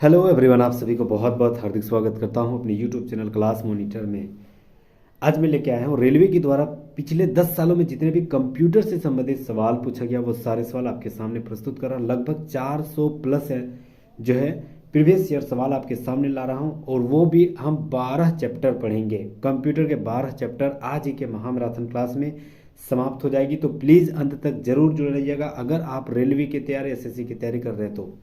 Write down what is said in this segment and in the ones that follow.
Hello everyone, आप सभी को बहुत बहुत हार्दिक स्वागत करता हूं अपने यूट्यूब चैनल क्लास मॉनिटर में। आज मैं लेके आया हूं रेलवे के द्वारा पिछले 10 सालों में जितने भी कंप्यूटर से संबंधित सवाल पूछा गया वो सारे सवाल आपके सामने प्रस्तुत कर रहा हूं। लगभग 400 प्लस है जो है प्रीवियस ईयर सवाल आपके सामने ला रहा हूं, और वो भी हम 12 चैप्टर पढ़ेंगे। कंप्यूटर के 12 चैप्टर आज ही के महामैराथन क्लास में समाप्त हो जाएगी, तो प्लीज़ अंत तक जरूर जुड़े रहिएगा अगर आप रेलवे की तैयारी, एसएससी की तैयारी कर रहे हैं तो।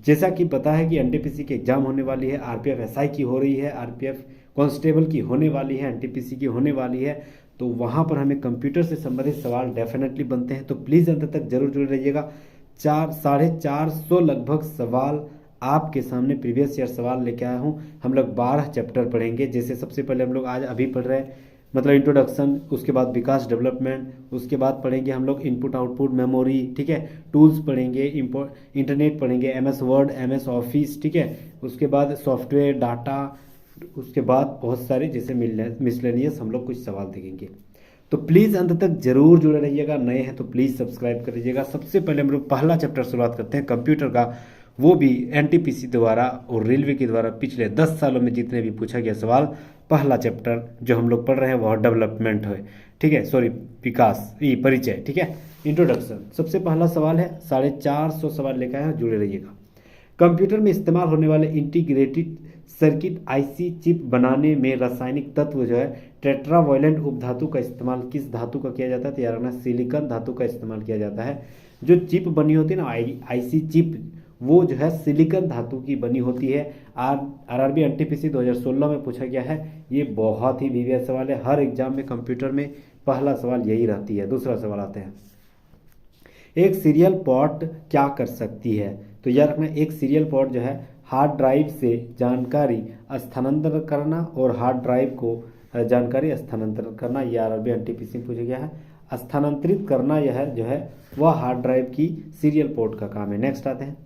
जैसा कि पता है कि एनटीपीसी की एग्जाम होने वाली है, आरपीएफ एसआई की हो रही है, आरपीएफ कांस्टेबल की होने वाली है, एनटीपीसी की होने वाली है, तो वहाँ पर हमें कंप्यूटर से संबंधित सवाल डेफिनेटली बनते हैं। तो प्लीज़ अंत तक जरूर जुड़े रहिएगा। 450 लगभग सवाल आपके सामने प्रीवियस ईयर सवाल लेके आया हूँ। हम लोग 12 चैप्टर पढ़ेंगे। जैसे सबसे पहले हम लोग आज अभी पढ़ रहे हैं मतलब इंट्रोडक्शन, उसके बाद विकास डेवलपमेंट, उसके बाद पढ़ेंगे हम लोग इनपुट आउटपुट मेमोरी, ठीक है, टूल्स पढ़ेंगे, इंटरनेट पढ़ेंगे, एमएस वर्ड, एमएस ऑफिस, ठीक है, उसके बाद सॉफ्टवेयर डाटा, उसके बाद बहुत सारे जैसे मिसलेनियस हम लोग कुछ सवाल देखेंगे। तो प्लीज़ अंत तक जरूर जुड़े रहिएगा। नए हैं तो प्लीज़ सब्सक्राइब कर लीजिएगा। सबसे पहले हम लोग पहला चैप्टर शुरुआत करते हैं कंप्यूटर का, वो भी एनटीपीसी द्वारा और रेलवे के द्वारा पिछले 10 सालों में जितने भी पूछा गया सवाल। पहला चैप्टर जो हम लोग पढ़ रहे हैं वह डेवलपमेंट है, ठीक है, सॉरी विकास, ये परिचय, ठीक है, इंट्रोडक्शन। सबसे पहला सवाल है, 450 सवाल लेकर आए हैं, जुड़े रहिएगा। कंप्यूटर में इस्तेमाल होने वाले इंटीग्रेटेड सर्किट आईसी चिप बनाने में रासायनिक तत्व जो है टेट्रावॉयलेंट उपधातु का इस्तेमाल किस धातु का किया जाता है? तो यार ना सिलिकॉन धातु का इस्तेमाल किया जाता है। जो चिप बनी होती है ना, आईसी चिप, वो जो है सिलिकॉन धातु की बनी होती है। आरआरबी एनटीपीसी 2016 में पूछा गया है। ये बहुत ही वीवीआई सवाल है, हर एग्जाम में कंप्यूटर में पहला सवाल यही रहती है। दूसरा सवाल आते हैं, एक सीरियल पोर्ट क्या कर सकती है? तो याद रखना, एक सीरियल पोर्ट जो है हार्ड ड्राइव से जानकारी स्थानांतरण करना और हार्ड ड्राइव को जानकारी स्थानांतरण करना, ये आरआरबी एनटीपीसी में पूछा गया है। स्थानांतरित करना यह जो है वह हार्ड ड्राइव की सीरियल पोर्ट का काम है। नेक्स्ट आते हैं,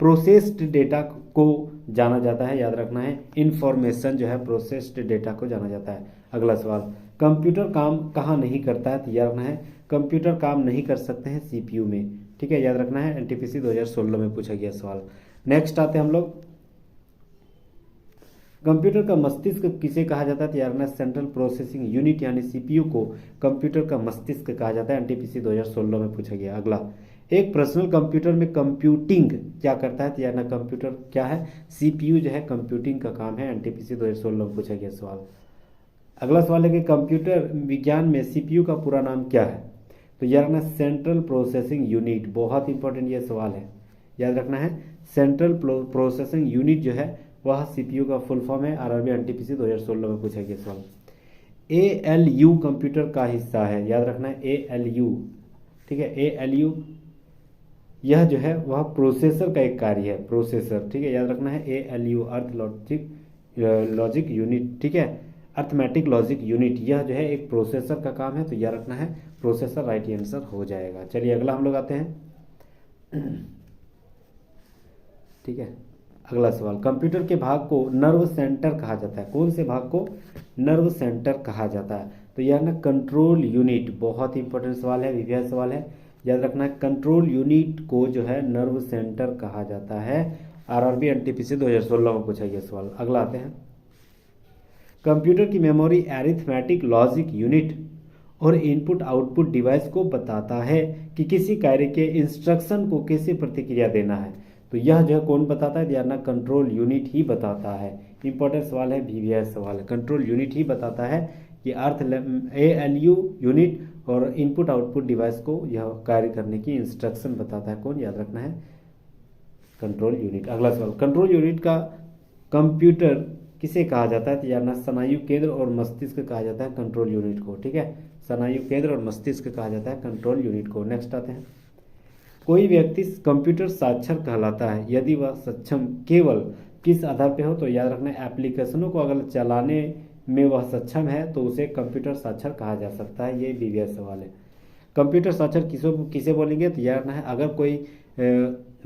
प्रोसेस्ड डेटा को जाना जाता है, याद रखना है, इंफॉर्मेशन जो है प्रोसेस्ड डेटा को जाना जाता है। अगला सवाल, कंप्यूटर काम कहाँ नहीं करता है? तो याद रखना है, कंप्यूटर काम नहीं कर सकते हैं सीपीयू में, ठीक है, याद रखना है, एनटीपीसी 2016 में पूछा गया सवाल। नेक्स्ट आते हैं हम लोग, कंप्यूटर का मस्तिष्क किसे कहा जाता है? तो यार ना सेंट्रल प्रोसेसिंग यूनिट यानी सीपीयू को कंप्यूटर का मस्तिष्क कहा जाता है, एनटीपीसी 2016 में पूछा गया। अगला, एक पर्सनल कंप्यूटर में कंप्यूटिंग क्या करता है? तो यार ना कंप्यूटर क्या है? सीपीयू जो है कंप्यूटिंग का काम है, एनटीपीसी 2016 में पूछा गया सवाल। अगला सवाल है कि कंप्यूटर विज्ञान में सीपीयू का पूरा नाम क्या है? तो याद रखना सेंट्रल प्रोसेसिंग यूनिट, बहुत इंपॉर्टेंट ये सवाल है, याद रखना है, सेंट्रल प्रोसेसिंग यूनिट जो है वह सीपीयू का फुल फॉर्म है। आरआरबी एनटीपीसी 2016 में पूछा गया सवाल। एएलयू कंप्यूटर का हिस्सा है, याद रखना है एएलयू, ठीक है, एएलयू यह जो है वह प्रोसेसर का एक कार्य है, प्रोसेसर, ठीक है, याद रखना है एएलयू, अर्थ लॉजिक यूनिट, ठीक है, अर्थमेटिक लॉजिक यूनिट, यह जो है एक प्रोसेसर का काम है, तो याद रखना है प्रोसेसर, राइट आंसर हो जाएगा। चलिए अगला हम लोग आते हैं, ठीक है, अगला सवाल, कंप्यूटर के भाग को नर्व सेंटर कहा जाता है। कौन से भाग को नर्व सेंटर कहा जाता है? तो यह ना कंट्रोल यूनिट, बहुत इंपॉर्टेंट सवाल है, वीवीआई सवाल है, याद रखना है, कंट्रोल यूनिट को जो है नर्व सेंटर कहा जाता है। आरआरबी एनटीपीसी 2016 में पूछा गया सवाल। अगला आते हैं, कंप्यूटर की मेमोरी अरिथमेटिक लॉजिक यूनिट और इनपुट आउटपुट डिवाइस को बताता है कि किसी कार्य के इंस्ट्रक्शन को कैसे प्रतिक्रिया देना है। तो यह जो है कौन बताता है? यार ना कंट्रोल यूनिट ही बताता है। इंपॉर्टेंट सवाल है, वीवीआई सवाल है, कंट्रोल यूनिट ही बताता है कि अर्थ एएलयू यूनिट और इनपुट आउटपुट डिवाइस को यह कार्य करने की इंस्ट्रक्शन बताता है। कौन? याद रखना है कंट्रोल यूनिट। अगला सवाल, कंट्रोल यूनिट का कंप्यूटर किसे कहा जाता है? तो यार ना स्नायु केंद्र और मस्तिष्क कहा जाता है कंट्रोल यूनिट को, ठीक है, स्नायु केंद्र और मस्तिष्क कहा जाता है कंट्रोल यूनिट को। नेक्स्ट आते हैं, कोई व्यक्ति कंप्यूटर साक्षर कहलाता है यदि वह सक्षम केवल किस आधार पे हो? तो याद रखना है एप्लीकेशनों को अगर चलाने में वह सक्षम है तो उसे कंप्यूटर साक्षर कहा जा सकता है। ये वीवीआई सवाल है। कंप्यूटर साक्षर किसे बोलेंगे? तो याद रखना है अगर कोई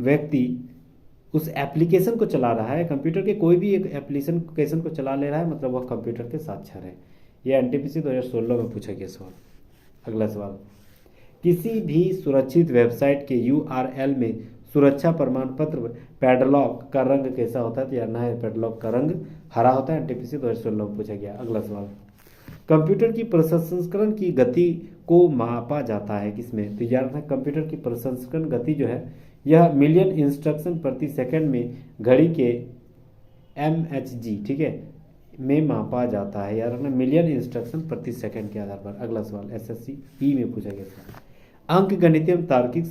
व्यक्ति उस एप्लीकेशन को चला रहा है, कंप्यूटर के कोई भी एक एप्लीकेशन को चला ले रहा है, मतलब वह कंप्यूटर के साक्षर है। यह एनटीपीसी 2016 में पूछा गया सवाल। अगला सवाल, किसी भी सुरक्षित वेबसाइट के यूआरएल में सुरक्षा प्रमाण पत्र पैडलॉक का रंग कैसा होता है? तो यार ना है पैडलॉक का रंग हरा होता है। एनटीपीसी 2016 में पूछा गया। अगला सवाल, कंप्यूटर की प्रसंस्करण की गति को मापा जाता है किसमें? तो याद रखना कंप्यूटर की प्रसंस्करण गति जो है यह मिलियन इंस्ट्रक्शन प्रति सेकंड में घड़ी के MHz, ठीक है, में मापा जाता है। याद रखना मिलियन इंस्ट्रक्शन प्रति सेकंड के आधार पर। अगला सवाल SSC ई में पूछा गया सवाल, अंक गणितीय तार्किक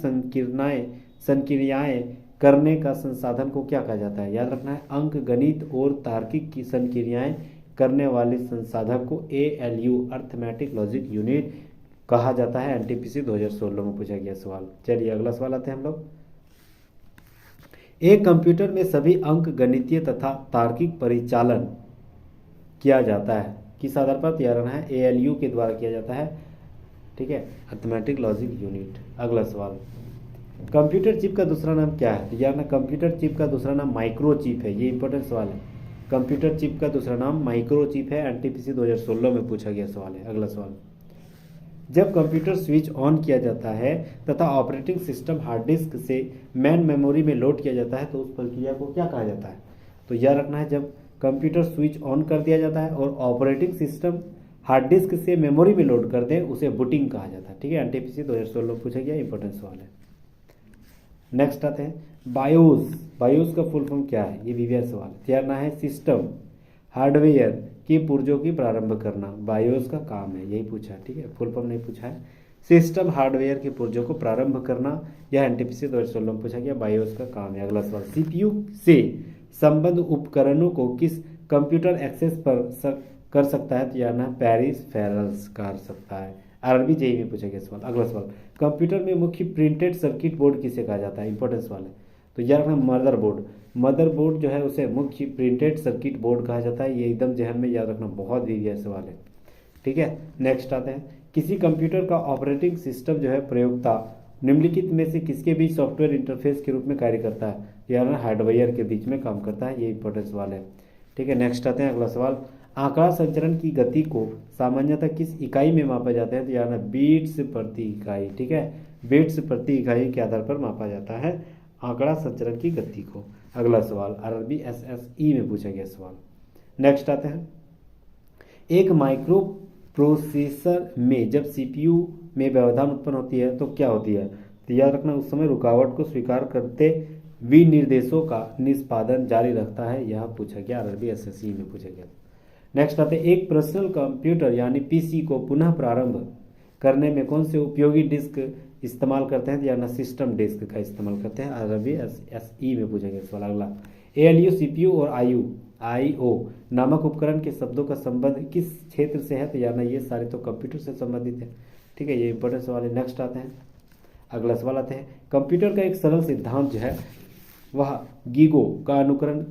संक्रियाएं करने का संसाधन को क्या कहा जाता है? याद रखना है अंक गणित और तार्किक की संक्रियाएं करने वाले संसाधन को ALU अर्थमेटिक लॉजिक यूनिट कहा जाता है। एनटीपीसी 2016 में पूछा गया सवाल। चलिए अगला सवाल आते हैं हम लोग। एक कंप्यूटर में सभी अंक गणितीय तथा तार्किक परिचालन किया जाता है किस आधार पर? तैयार रहना है ALU के द्वारा किया जाता है, ठीक है, अर्थमेटिक लॉजिक यूनिट। अगला सवाल, कंप्यूटर चिप का दूसरा नाम क्या है? तो यार ना कंप्यूटर चिप का दूसरा नाम माइक्रो चिप है। ये इंपॉर्टेंट सवाल है। कंप्यूटर चिप का दूसरा नाम माइक्रो चिप है। एनटीपीसी 2016 में पूछा गया सवाल है। अगला सवाल, जब कंप्यूटर स्विच ऑन किया जाता है तथा ऑपरेटिंग सिस्टम हार्ड डिस्क से मेन मेमोरी में लोड किया जाता है तो उस प्रक्रिया को क्या कहा जाता है? तो याद रखना है जब कंप्यूटर स्विच ऑन कर दिया जाता है और ऑपरेटिंग सिस्टम हार्ड डिस्क से मेमोरी में लोड कर दे उसे बूटिंग कहा जाता है, ठीक है। एनटीपीसी 2016 में पूछा गया इंपॉर्टेंट सवाल है। नेक्स्ट आते हैं बायोस। बायोस का फुल फॉर्म क्या है? ये भी सवाल तैयार ना है सिस्टम हार्डवेयर की पुर्जों की प्रारंभ करना बायोस का काम है, यही पूछा है, ठीक है, फुल फॉर्म नहीं पूछा है। सिस्टम हार्डवेयर की पुर्जों को प्रारंभ करना यह एनटीपीसी 2016 में पूछा गया, बायोस का काम है। अगला सवाल, सीपीयू से संबद्ध उपकरणों को किस कंप्यूटर एक्सेस कर सकता है? तो यार ना पेरिफेरल्स कर सकता है। आरआरबी जेईई में पूछा गया सवाल। अगला सवाल, कंप्यूटर में मुख्य प्रिंटेड सर्किट बोर्ड किसे कहा जाता है? इंपॉर्टेंट सवाल है। तो यार रखना मदरबोर्ड। मदरबोर्ड जो है उसे मुख्य प्रिंटेड सर्किट बोर्ड कहा जाता है। ये एकदम जहन में याद रखना, बहुत भी सवाल है, ठीक है। नेक्स्ट आते हैं, किसी कंप्यूटर का ऑपरेटिंग सिस्टम जो है प्रयोक्ता निम्नलिखित में से किसके बीच सॉफ्टवेयर इंटरफेस के रूप में कार्य करता है? यार हार्डवेयर के बीच में काम करता है, ये इंपॉर्टेंट सवाल है, ठीक है। नेक्स्ट आते हैं अगला सवाल, आंकड़ा संचरण की गति को सामान्यतः किस इकाई में मापा जाता है? तो यार ना बीट्स प्रति इकाई, ठीक है, बीट्स प्रति इकाई के आधार पर मापा जाता है आंकड़ा संचरण की गति को। अगला सवाल आरआरबी एसएसई में पूछा गया सवाल। नेक्स्ट आते हैं, एक माइक्रो प्रोसेसर में जब सीपीयू में व्यवधान उत्पन्न होती है तो क्या होती है? तो याद रखना उस समय रुकावट को स्वीकार करते विनिर्देशों का निष्पादन जारी रखता है, यह पूछा गया, आरआरबी एसएसई में पूछा गया। नेक्स्ट आते हैं, एक पर्सनल कंप्यूटर यानी पीसी को पुनः प्रारंभ करने में कौन से उपयोगी डिस्क इस्तेमाल करते हैं? या सिस्टम डिस्क का इस्तेमाल करते हैं, आरआरबी एसई में पूछा गया सवाल। अगला, एएलयू, सीपीयू और आईओ नामक उपकरण के शब्दों का संबंध किस क्षेत्र से है? तो यार ये सारे तो कंप्यूटर से संबंधित है, ठीक है, ये इंपॉर्टेंट सवाल है। नेक्स्ट आते हैं, अगला सवाल आते हैं, कंप्यूटर का एक सरल सिद्धांत जो है वह गीगो का अनुकरण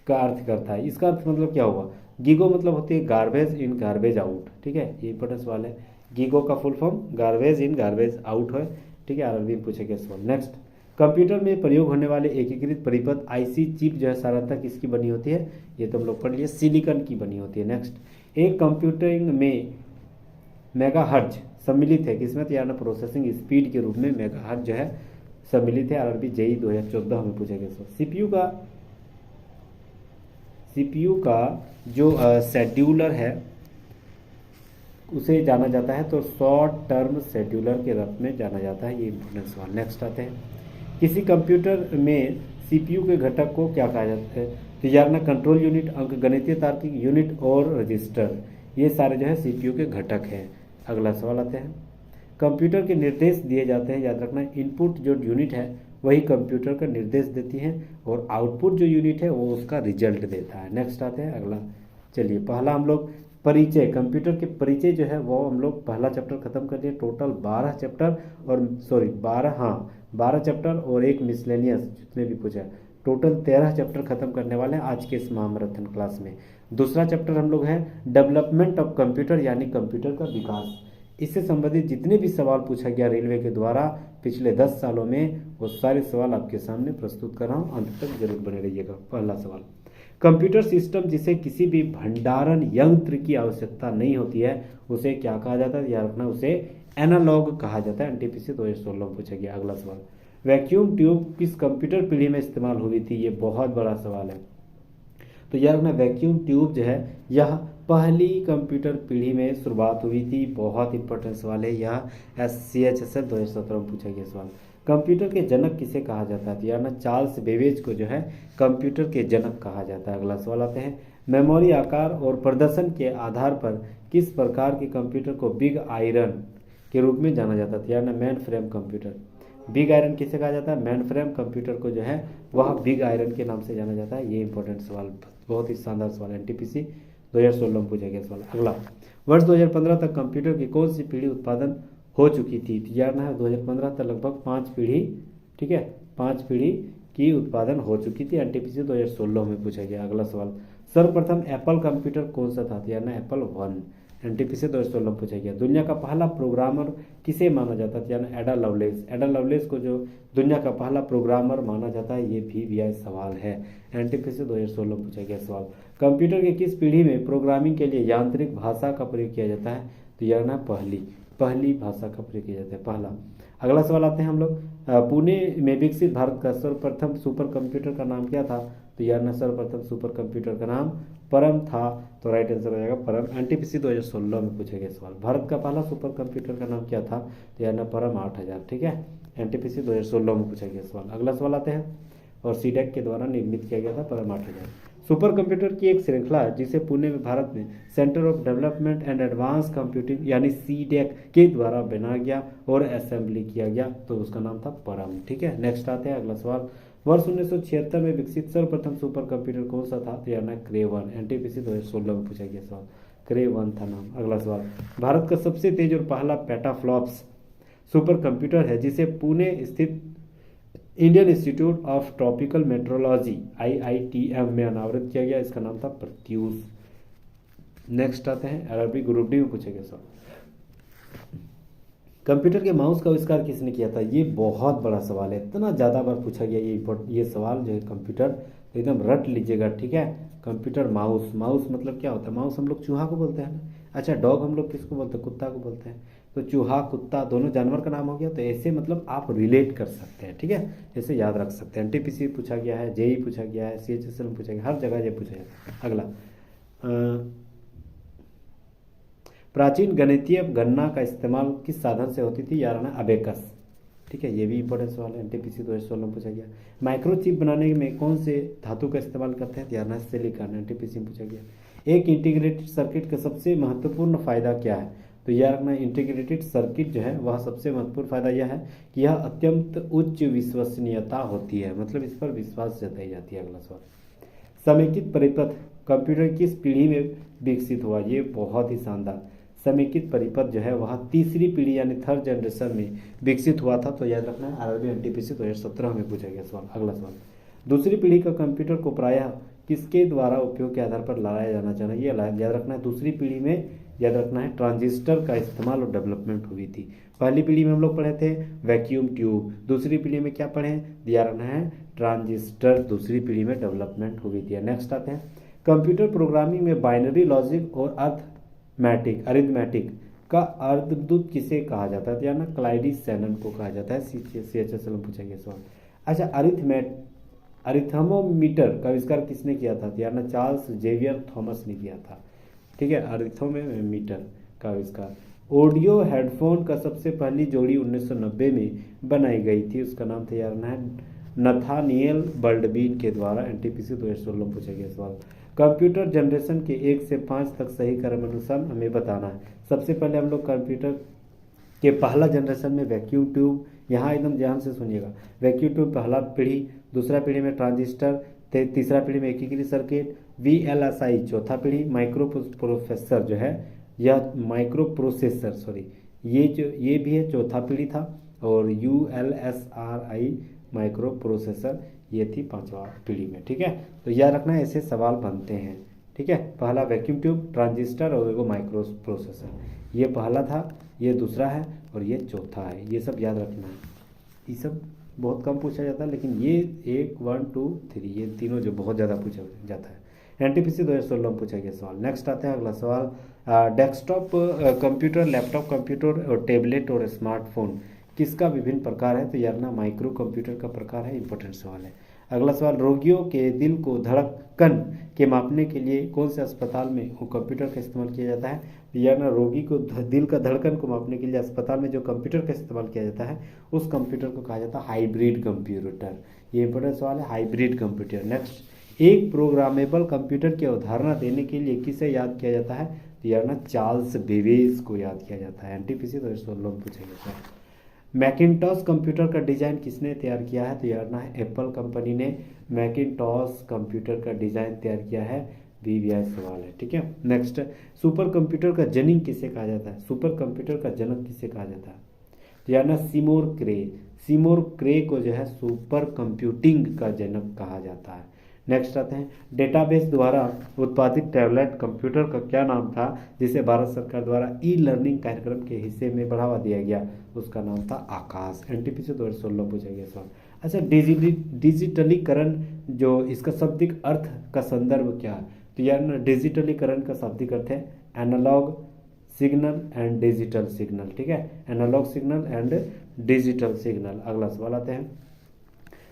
का अर्थ करता है। इसका अर्थ मतलब क्या हुआ? गीगो मतलब होती है गार्बेज इन गार्बेज आउट, ठीक है, ये इंपॉर्टेंट सवाल है। गीगो का full form garbage in garbage out है, ठीक है, आरआरबी में पूछा गया सवाल। नेक्स्ट, कंप्यूटर में प्रयोग होने वाले एकीकृत परिपथ आईसी चिप जो है साधारणतः किसकी बनी होती है? ये तो हम लोग पढ़ लिए, सिलिकॉन की बनी होती है। नेक्स्ट, एक कंप्यूटिंग में मेगाहर्ट्ज सम्मिलित है किसमें? तो यार प्रोसेसिंग स्पीड के रूप में मेगाहर्ट्ज जो है सम्मिलित है, आरआरबी जेईई 2014 में पूछा गया सवाल। सीपीयू का जो शेड्यूलर है उसे जाना जाता है तो शॉर्ट टर्म शेड्यूलर के रूप में जाना जाता है, ये इंपॉर्टेंट सवाल। नेक्स्ट आते हैं, किसी कंप्यूटर में सीपीयू के घटक को क्या कहा जाता है? तो यार ना कंट्रोल यूनिट, अंकगणितीय तार्किक यूनिट और रजिस्टर, ये सारे जो है सीपीयू के घटक हैं। अगला सवाल आते हैं, कंप्यूटर के निर्देश दिए जाते हैं, याद रखना इनपुट जो यूनिट है वही कंप्यूटर का निर्देश देती है और आउटपुट जो यूनिट है वो उसका रिजल्ट देता है। नेक्स्ट आते हैं अगला, चलिए पहला हम लोग परिचय, कंप्यूटर के परिचय जो है वो हम लोग पहला चैप्टर खत्म कर दिए। टोटल 12 चैप्टर और 12 चैप्टर और एक मिसलेनियस जितने भी पूछा है, टोटल 13 चैप्टर खत्म करने वाले हैं आज के इस महामैराथन क्लास में। दूसरा चैप्टर हम लोग है डेवलपमेंट ऑफ कंप्यूटर, यानी कंप्यूटर का विकास। इससे संबंधित जितने भी सवाल पूछा गया रेलवे के द्वारा पिछले 10 सालों में, वो सारे सवाल आपके सामने प्रस्तुत कर रहा हूँ, अंत तक जरूर बने रहिएगा। पहला सवाल, कंप्यूटर सिस्टम जिसे किसी भी भंडारण यंत्र की आवश्यकता नहीं होती है उसे क्या कहा जाता है? याद रखना उसे एनालॉग कहा जाता है, एनटीपीसी 2016 में पूछा गया। अगला सवाल, वैक्यूम ट्यूब किस कंप्यूटर पीढ़ी में इस्तेमाल हुई थी, ये बहुत बड़ा सवाल है। तो यार अपना वैक्यूम ट्यूब जो है यह पहली कंप्यूटर पीढ़ी में शुरुआत हुई थी। बहुत इंपॉर्टेंट सवाल है यह, CHSL 2017 में पूछा गया सवाल। कंप्यूटर के जनक किसे कहा जाता है, तो यार ना चार्ल्स बेबेज को जो है कंप्यूटर के जनक कहा जाता है। अगला सवाल आते हैं, मेमोरी आकार और प्रदर्शन के आधार पर किस प्रकार के कंप्यूटर को बिग आयरन के रूप में जाना जाता था, यार ना main frame computer. Big iron किसे कहा जाता है, मेन फ्रेम कंप्यूटर को जो है वह बिग आयरन के नाम से जाना जाता है। ये इंपॉर्टेंट सवाल, बहुत ही शानदार सवाल, NTPC 2016 में पूछा गया सवाल। अगला, वर्ष 2015 तक कंप्यूटर की कौन सी पीढ़ी उत्पादन हो चुकी थी, तो यार ना 2015 तक लगभग 5 पीढ़ी, ठीक है, 5 पीढ़ी की उत्पादन हो चुकी थी। NTPC 2016 में पूछा गया। अगला सवाल, सर्वप्रथम एप्पल कंप्यूटर कौन सा था, तो यार ना एप्पल 1, NTPC 2016 में पूछा गया। दुनिया का पहला प्रोग्रामर किसे माना जाता था, यानी एडा लवलेस। एडा लवलेस को जो दुनिया का पहला प्रोग्रामर माना जाता है, ये भी सवाल है, NTPC 2016 में पूछा गया सवाल। कंप्यूटर की किस पीढ़ी में प्रोग्रामिंग के लिए यांत्रिक भाषा का प्रयोग किया जाता है, तो यह ना पहली भाषा का प्रयोग किया जाता है, पहला। अगला सवाल आते हैं हम लोग, पुणे में विकसित भारत का सर्वप्रथम सुपर कंप्यूटर का नाम क्या था, तो यार ना सर्वप्रथम सुपर कंप्यूटर का नाम परम था, तो राइट आंसर हो जाएगा परम। NTPC 2016 में पूछा गया सवाल, भारत का पहला सुपर कंप्यूटर का नाम क्या था, तो यार ना परम 8000, ठीक है, NTPC 2016 में पूछा गया सवाल। अगला सवाल आते हैं, और सीडेक के द्वारा निर्मित किया गया था परम 8000। सुपर कंप्यूटर की एक श्रृंखला है जिसे पुणे में भारत में centre of development and advance computing यानी सीडेक के द्वारा बनाया गया और असेंबली किया गया, तो उसका नाम था परम, ठीक है। नेक्स्ट आते हैं अगला सवाल, वर्ष 1976 में विकसित सर्वप्रथम सुपर कंप्यूटर कौन सा था, तो यार ना क्रे 1, NTPC 2016 में पूछा गया सवाल, क्रे 1 था नाम। अगला सवाल, भारत का सबसे तेज और पहला पेटाफ्लॉप्स सुपर कंप्यूटर है जिसे पुणे स्थित Indian institute of tropical metrology IITM में अनावृत किया गया, इसका नाम था प्रत्यूष। नेक्स्ट आते हैं, अरबी ग्रुप डी में पूछा गया सवाल, कंप्यूटर के माउस का आविष्कार किसने किया था, ये बहुत बड़ा सवाल है, इतना ज़्यादा बार पूछा गया ये सवाल जो है कंप्यूटर, एकदम रट लीजिएगा, ठीक है। कंप्यूटर माउस, माउस मतलब क्या होता है, माउस हम लोग चूहा को बोलते हैं ना, अच्छा डॉग हम लोग किसको बोलते हैं, कुत्ता को बोलते हैं, तो चूहा कुत्ता दोनों जानवर का नाम हो गया, तो ऐसे मतलब आप रिलेट कर सकते हैं, ठीक है, ऐसे याद रख सकते हैं। NTPC पूछा गया है, JEE पूछा गया है, CHSL में पूछा गया, हर जगह ये पूछा गया। अगला, प्राचीन गणितीय गणना का इस्तेमाल किस साधन से होती थी, यार ना अबेकस, ठीक है, ये भी इंपॉर्टेंट सवाल है, NTPC 2016 में पूछा गया। माइक्रोचिप बनाने में कौन से धातु का इस्तेमाल करते हैं, यार ना सिलिकॉन, NTPC में पूछा गया। एक इंटीग्रेटेड सर्किट का सबसे महत्वपूर्ण फायदा क्या है, तो यह रखना, इंटीग्रेटेड सर्किट जो है वह सबसे महत्वपूर्ण फायदा यह है कि यह अत्यंत उच्च विश्वसनीयता होती है, मतलब इस पर विश्वास जताई जाती है। अगला सवाल, समेकित परिपथ कंप्यूटर किस पीढ़ी में विकसित हुआ, ये बहुत ही शानदार, समेकित परिपथ जो है वह तीसरी पीढ़ी यानी थर्ड जनरेशन में विकसित हुआ था, तो याद रखना है RRB NTPC 2017 में पूछा गया सवाल। अगला सवाल, दूसरी पीढ़ी का कंप्यूटर को प्रायः किसके द्वारा उपयोग के आधार पर लाया जाना चाहिए, याद रखना है दूसरी पीढ़ी में, याद रखना है ट्रांजिस्टर का इस्तेमाल और डेवलपमेंट हुई थी। पहली पीढ़ी में हम लोग पढ़े थे वैक्यूम ट्यूब, दूसरी पीढ़ी में क्या पढ़े, याद रखना है ट्रांजिस्टर, दूसरी पीढ़ी में डेवलपमेंट हुई थी। नेक्स्ट आते हैं, कंप्यूटर प्रोग्रामिंग में बाइनरी लॉजिक और अरिथमेटिक का अर्धदूत किसे कहा जाता है, यानी क्लाइडी सैनन को कहा जाता है, CHSL में पूछा गया सवाल। अच्छा, अरिथमोमीटर का आविष्कार किसने किया था, यानी चार्ल्स जेवियर थॉमस ने किया था, ठीक है, अरिथमोमीटर का आविष्कार। ऑडियो हेडफोन का सबसे पहली जोड़ी 1990 में बनाई गई थी, उसका नाम था यार नथानिएल बल्डबीन के द्वारा, NTPC 2016 में पूछा गया सवाल। कंप्यूटर जनरेशन के 1 से 5 तक सही क्रमानुसार हमें बताना है। सबसे पहले हम लोग कंप्यूटर के पहला जनरेशन में वैक्यूम ट्यूब, यहाँ एकदम ध्यान से सुनिएगा, वैक्यूम ट्यूब पहला पीढ़ी, दूसरा पीढ़ी में ट्रांजिस्टर, तीसरा पीढ़ी में एकीकृत सर्किट, VLSI चौथा पीढ़ी, माइक्रो प्रोसेसर जो है यह माइक्रो प्रोसेसर सॉरी ये भी है चौथा पीढ़ी था, और ULSRI माइक्रो प्रोसेसर ये थी पांचवा पीढ़ी में, ठीक है। तो याद रखना है, ऐसे सवाल बनते हैं, ठीक है। पहला वैक्यूम ट्यूब, ट्रांजिस्टर और एगो माइक्रो प्रोसेसर, ये पहला था, ये दूसरा है और ये चौथा है, ये सब याद रखना है। ये सब बहुत कम पूछा जाता है, लेकिन ये 1 1 2 3 ये तीनों जो बहुत ज़्यादा पूछा जाता है। NTPC 2016 में पूछा गया सवाल। नेक्स्ट आता है अगला सवाल, डेस्कटॉप कंप्यूटर, लैपटॉप कंप्यूटर और टैबलेट और स्मार्टफोन किसका विभिन्न प्रकार है? तो यार ना माइक्रो कंप्यूटर का प्रकार है। इंपॉर्टेंट सवाल है। अगला सवाल, रोगियों के दिल को धड़कन के मापने के लिए कौन से अस्पताल में वो कंप्यूटर का इस्तेमाल किया जाता है? तो यार ना रोगी को दिल का धड़कन को मापने के लिए अस्पताल में जो कंप्यूटर का इस्तेमाल किया जाता है उस कंप्यूटर को कहा जाता है हाइब्रिड कंप्यूटर। ये इंपॉर्टेंट सवाल है, हाइब्रिड कंप्यूटर। नेक्स्ट, एक प्रोग्रामेबल कंप्यूटर की अवधारणा देने के लिए किसे याद किया जाता है? तो यार ना चार्ल्स बेबेज को याद किया जाता है। एनटीपीसी 2016 में पूछा गया था। मैकिन्टॉश कंप्यूटर का डिज़ाइन किसने तैयार किया है? तो यार ना एप्पल कंपनी ने मैकिन्टॉश कंप्यूटर का डिज़ाइन तैयार किया है। वीवीआई सवाल है, ठीक है। नेक्स्ट, सुपर कंप्यूटर का जनक किसे कहा जाता है? सुपर कंप्यूटर का जनक किसे कहा जाता है? तो यार ना सिमोर क्रे। सिमोर क्रे को जो है सुपर कंप्यूटिंग का जनक कहा जाता है। नेक्स्ट आते हैं, डेटाबेस द्वारा उत्पादित टैबलेट कंप्यूटर का क्या नाम था जिसे भारत सरकार द्वारा ई लर्निंग कार्यक्रम के हिस्से में बढ़ावा दिया गया? उसका नाम था आकाश। एनटीपीसी 2016 पूछा गया सवाल। अच्छा, डिजिटलीकरण जो इसका शाब्दिक अर्थ का संदर्भ क्या है? तो यार ना डिजिटलीकरण का शाब्दिक अर्थ है analogue signal and digital signal, ठीक है, analogue signal and digital signal. अगला सवाल आते हैं,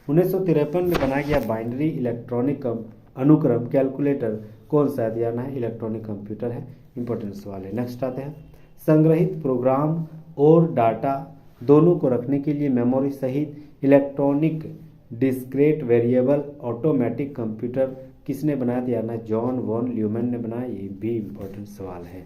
1953 में बनाया गया बाइनरी इलेक्ट्रॉनिक अनुक्रम कैलकुलेटर कौन सा है? यार ना इलेक्ट्रॉनिक कंप्यूटर है। इंपॉर्टेंट सवाल है। नेक्स्ट आते हैं, संग्रहित प्रोग्राम और डाटा दोनों को रखने के लिए मेमोरी सहित electronic discrete variable automatic computer किसने बनाया? यार ना जॉन वॉन ल्यूमन ने बनाया। ये भी इंपॉर्टेंट सवाल है।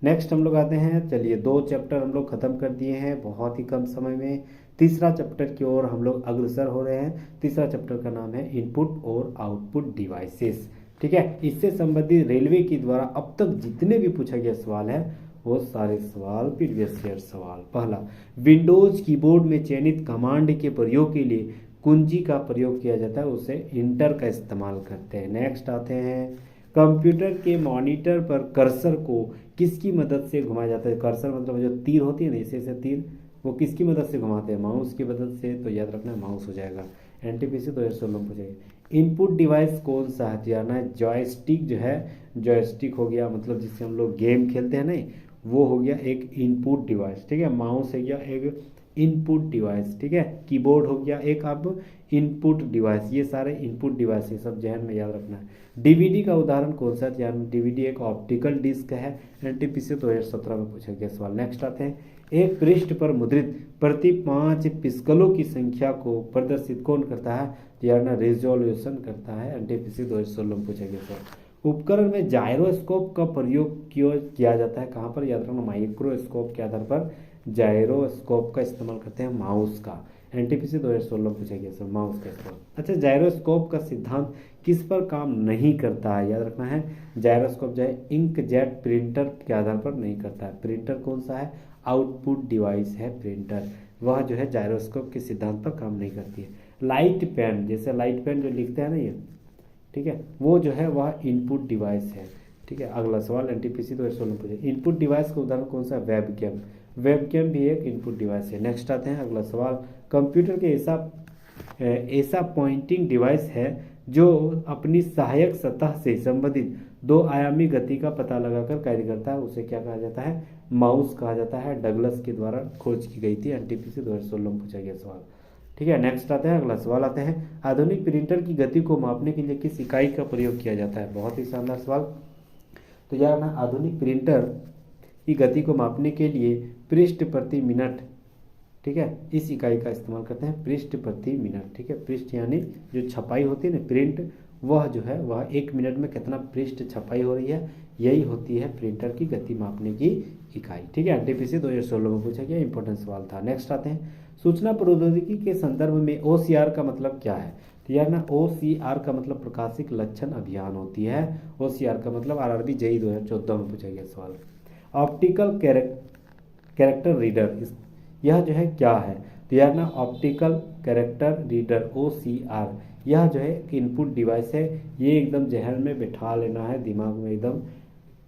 नेक्स्ट हम लोग आते हैं, चलिए 2 चैप्टर हम लोग खत्म कर दिए हैं बहुत ही कम समय में। तीसरा चैप्टर की ओर हम लोग अग्रसर हो रहे हैं। तीसरा चैप्टर का नाम है इनपुट और आउटपुट डिवाइसेस, ठीक है। इससे संबंधित रेलवे के द्वारा अब तक जितने भी पूछा गया सवाल है वो सारे सवाल प्रीवियस ईयर सवाल। पहला, विंडोज कीबोर्ड में चयनित कमांड के प्रयोग के लिए कुंजी का प्रयोग किया जाता है, उसे इंटर का इस्तेमाल करते हैं। नेक्स्ट आते हैं, कंप्यूटर के मॉनिटर पर कर्सर को किसकी मदद से घुमाया जाता है? कर्सर मतलब जो तीर होती है ना, ऐसे तीर, वो किसकी मदद से घुमाते हैं? माउस की मदद से। तो याद रखना माउस हो जाएगा। एनटीपीसी 2016 पूछेगा। इनपुट डिवाइस कौन सा है? जाना है जॉयस्टिक जो है, जॉयस्टिक हो गया मतलब जिससे हम लोग गेम खेलते हैं नहीं, वो हो गया एक इनपुट डिवाइस, ठीक है। माउस है गया एक इनपुट डिवाइस, ठीक है। कीबोर्ड हो गया एक अब इनपुट डिवाइस। ये सारे इनपुट डिवाइस, ये सब जहन में याद रखना है। डीवीडी का उदाहरण कौन सा है? यार डीवीडी एक ऑप्टिकल डिस्क है। एनटीपीसी 2017 में पूछा गया सवाल। नेक्स्ट आते हैं, एक पृष्ठ पर मुद्रित प्रति 5 पिक्सेलों की संख्या को प्रदर्शित कौन करता है? यार ना रिजोल्यूशन करता है। एनटीपीसी 2016 में पूछा गया सवाल। उपकरण में जायरोस्कोप का प्रयोग किया जाता है कहाँ पर? याद रखना माइक्रोस्कोप के आधार पर जायरोस्कोप का इस्तेमाल करते हैं, माउस का। एनटीपीसी 2016 पूछा गया सर, माउस का इस्तेमाल। अच्छा, जायरोस्कोप का सिद्धांत किस पर काम नहीं करता है? याद रखना है जायरोस्कोप जो है इंकजेट प्रिंटर के आधार पर नहीं करता है। प्रिंटर कौन सा है? आउटपुट डिवाइस है प्रिंटर, वह जो है जायरोस्कोप के सिद्धांत पर काम नहीं करती है। लाइट पेन, जैसे लाइट पेन जो लिखते हैं ना ये, ठीक है, वो जो है वह इनपुट डिवाइस है, ठीक है। अगला सवाल एनटीपीसी 2016 पूछे, इनपुट डिवाइस का उदाहरण कौन सा? वेबकैम। वेबकैम भी एक इनपुट डिवाइस है। नेक्स्ट आते हैं अगला सवाल, कंप्यूटर के ऐसा पॉइंटिंग डिवाइस है जो अपनी सहायक सतह से संबंधित 2 आयामी गति का पता लगाकर कार्य करता है, उसे क्या कहा जाता है? माउस कहा जाता है। डगलस के द्वारा खोज की गई थी। एनटीपीसी 2016 में पूछा गया सवाल, ठीक है। नेक्स्ट आते हैं अगला सवाल आते हैं, आधुनिक प्रिंटर की गति को मापने के लिए किस इकाई का प्रयोग किया जाता है? बहुत ही शानदार सवाल। तो यार ना आधुनिक प्रिंटर की गति को मापने के लिए पृष्ठ प्रति मिनट, ठीक है, इस इकाई का इस्तेमाल करते हैं, पृष्ठ प्रति मिनट, ठीक है। पृष्ठ यानी जो छपाई होती है ना प्रिंट, वह जो है वह 1 मिनट में कितना पृष्ठ छपाई हो रही है, यही होती है प्रिंटर की गति मापने की इकाई, ठीक है। एनटीपीसी 2016 में पूछा गया इंपॉर्टेंट सवाल था। नेक्स्ट आते हैं, सूचना प्रौद्योगिकी के संदर्भ में ओसीआर का मतलब क्या है? तो यार ना ओसीआर का मतलब प्रकाशिक लक्षण अभियान होती है। ओसीआर का मतलब आरआरबी जेईई 2014 में पूछा गया सवाल। ऑप्टिकल कैरेक्टर रीडर, यह जो है क्या है? तो यार ना ऑप्टिकल कैरेक्टर रीडर ओसीआर, यह जो है एक इनपुट डिवाइस है। ये एकदम जहन में बैठा लेना है, दिमाग में एकदम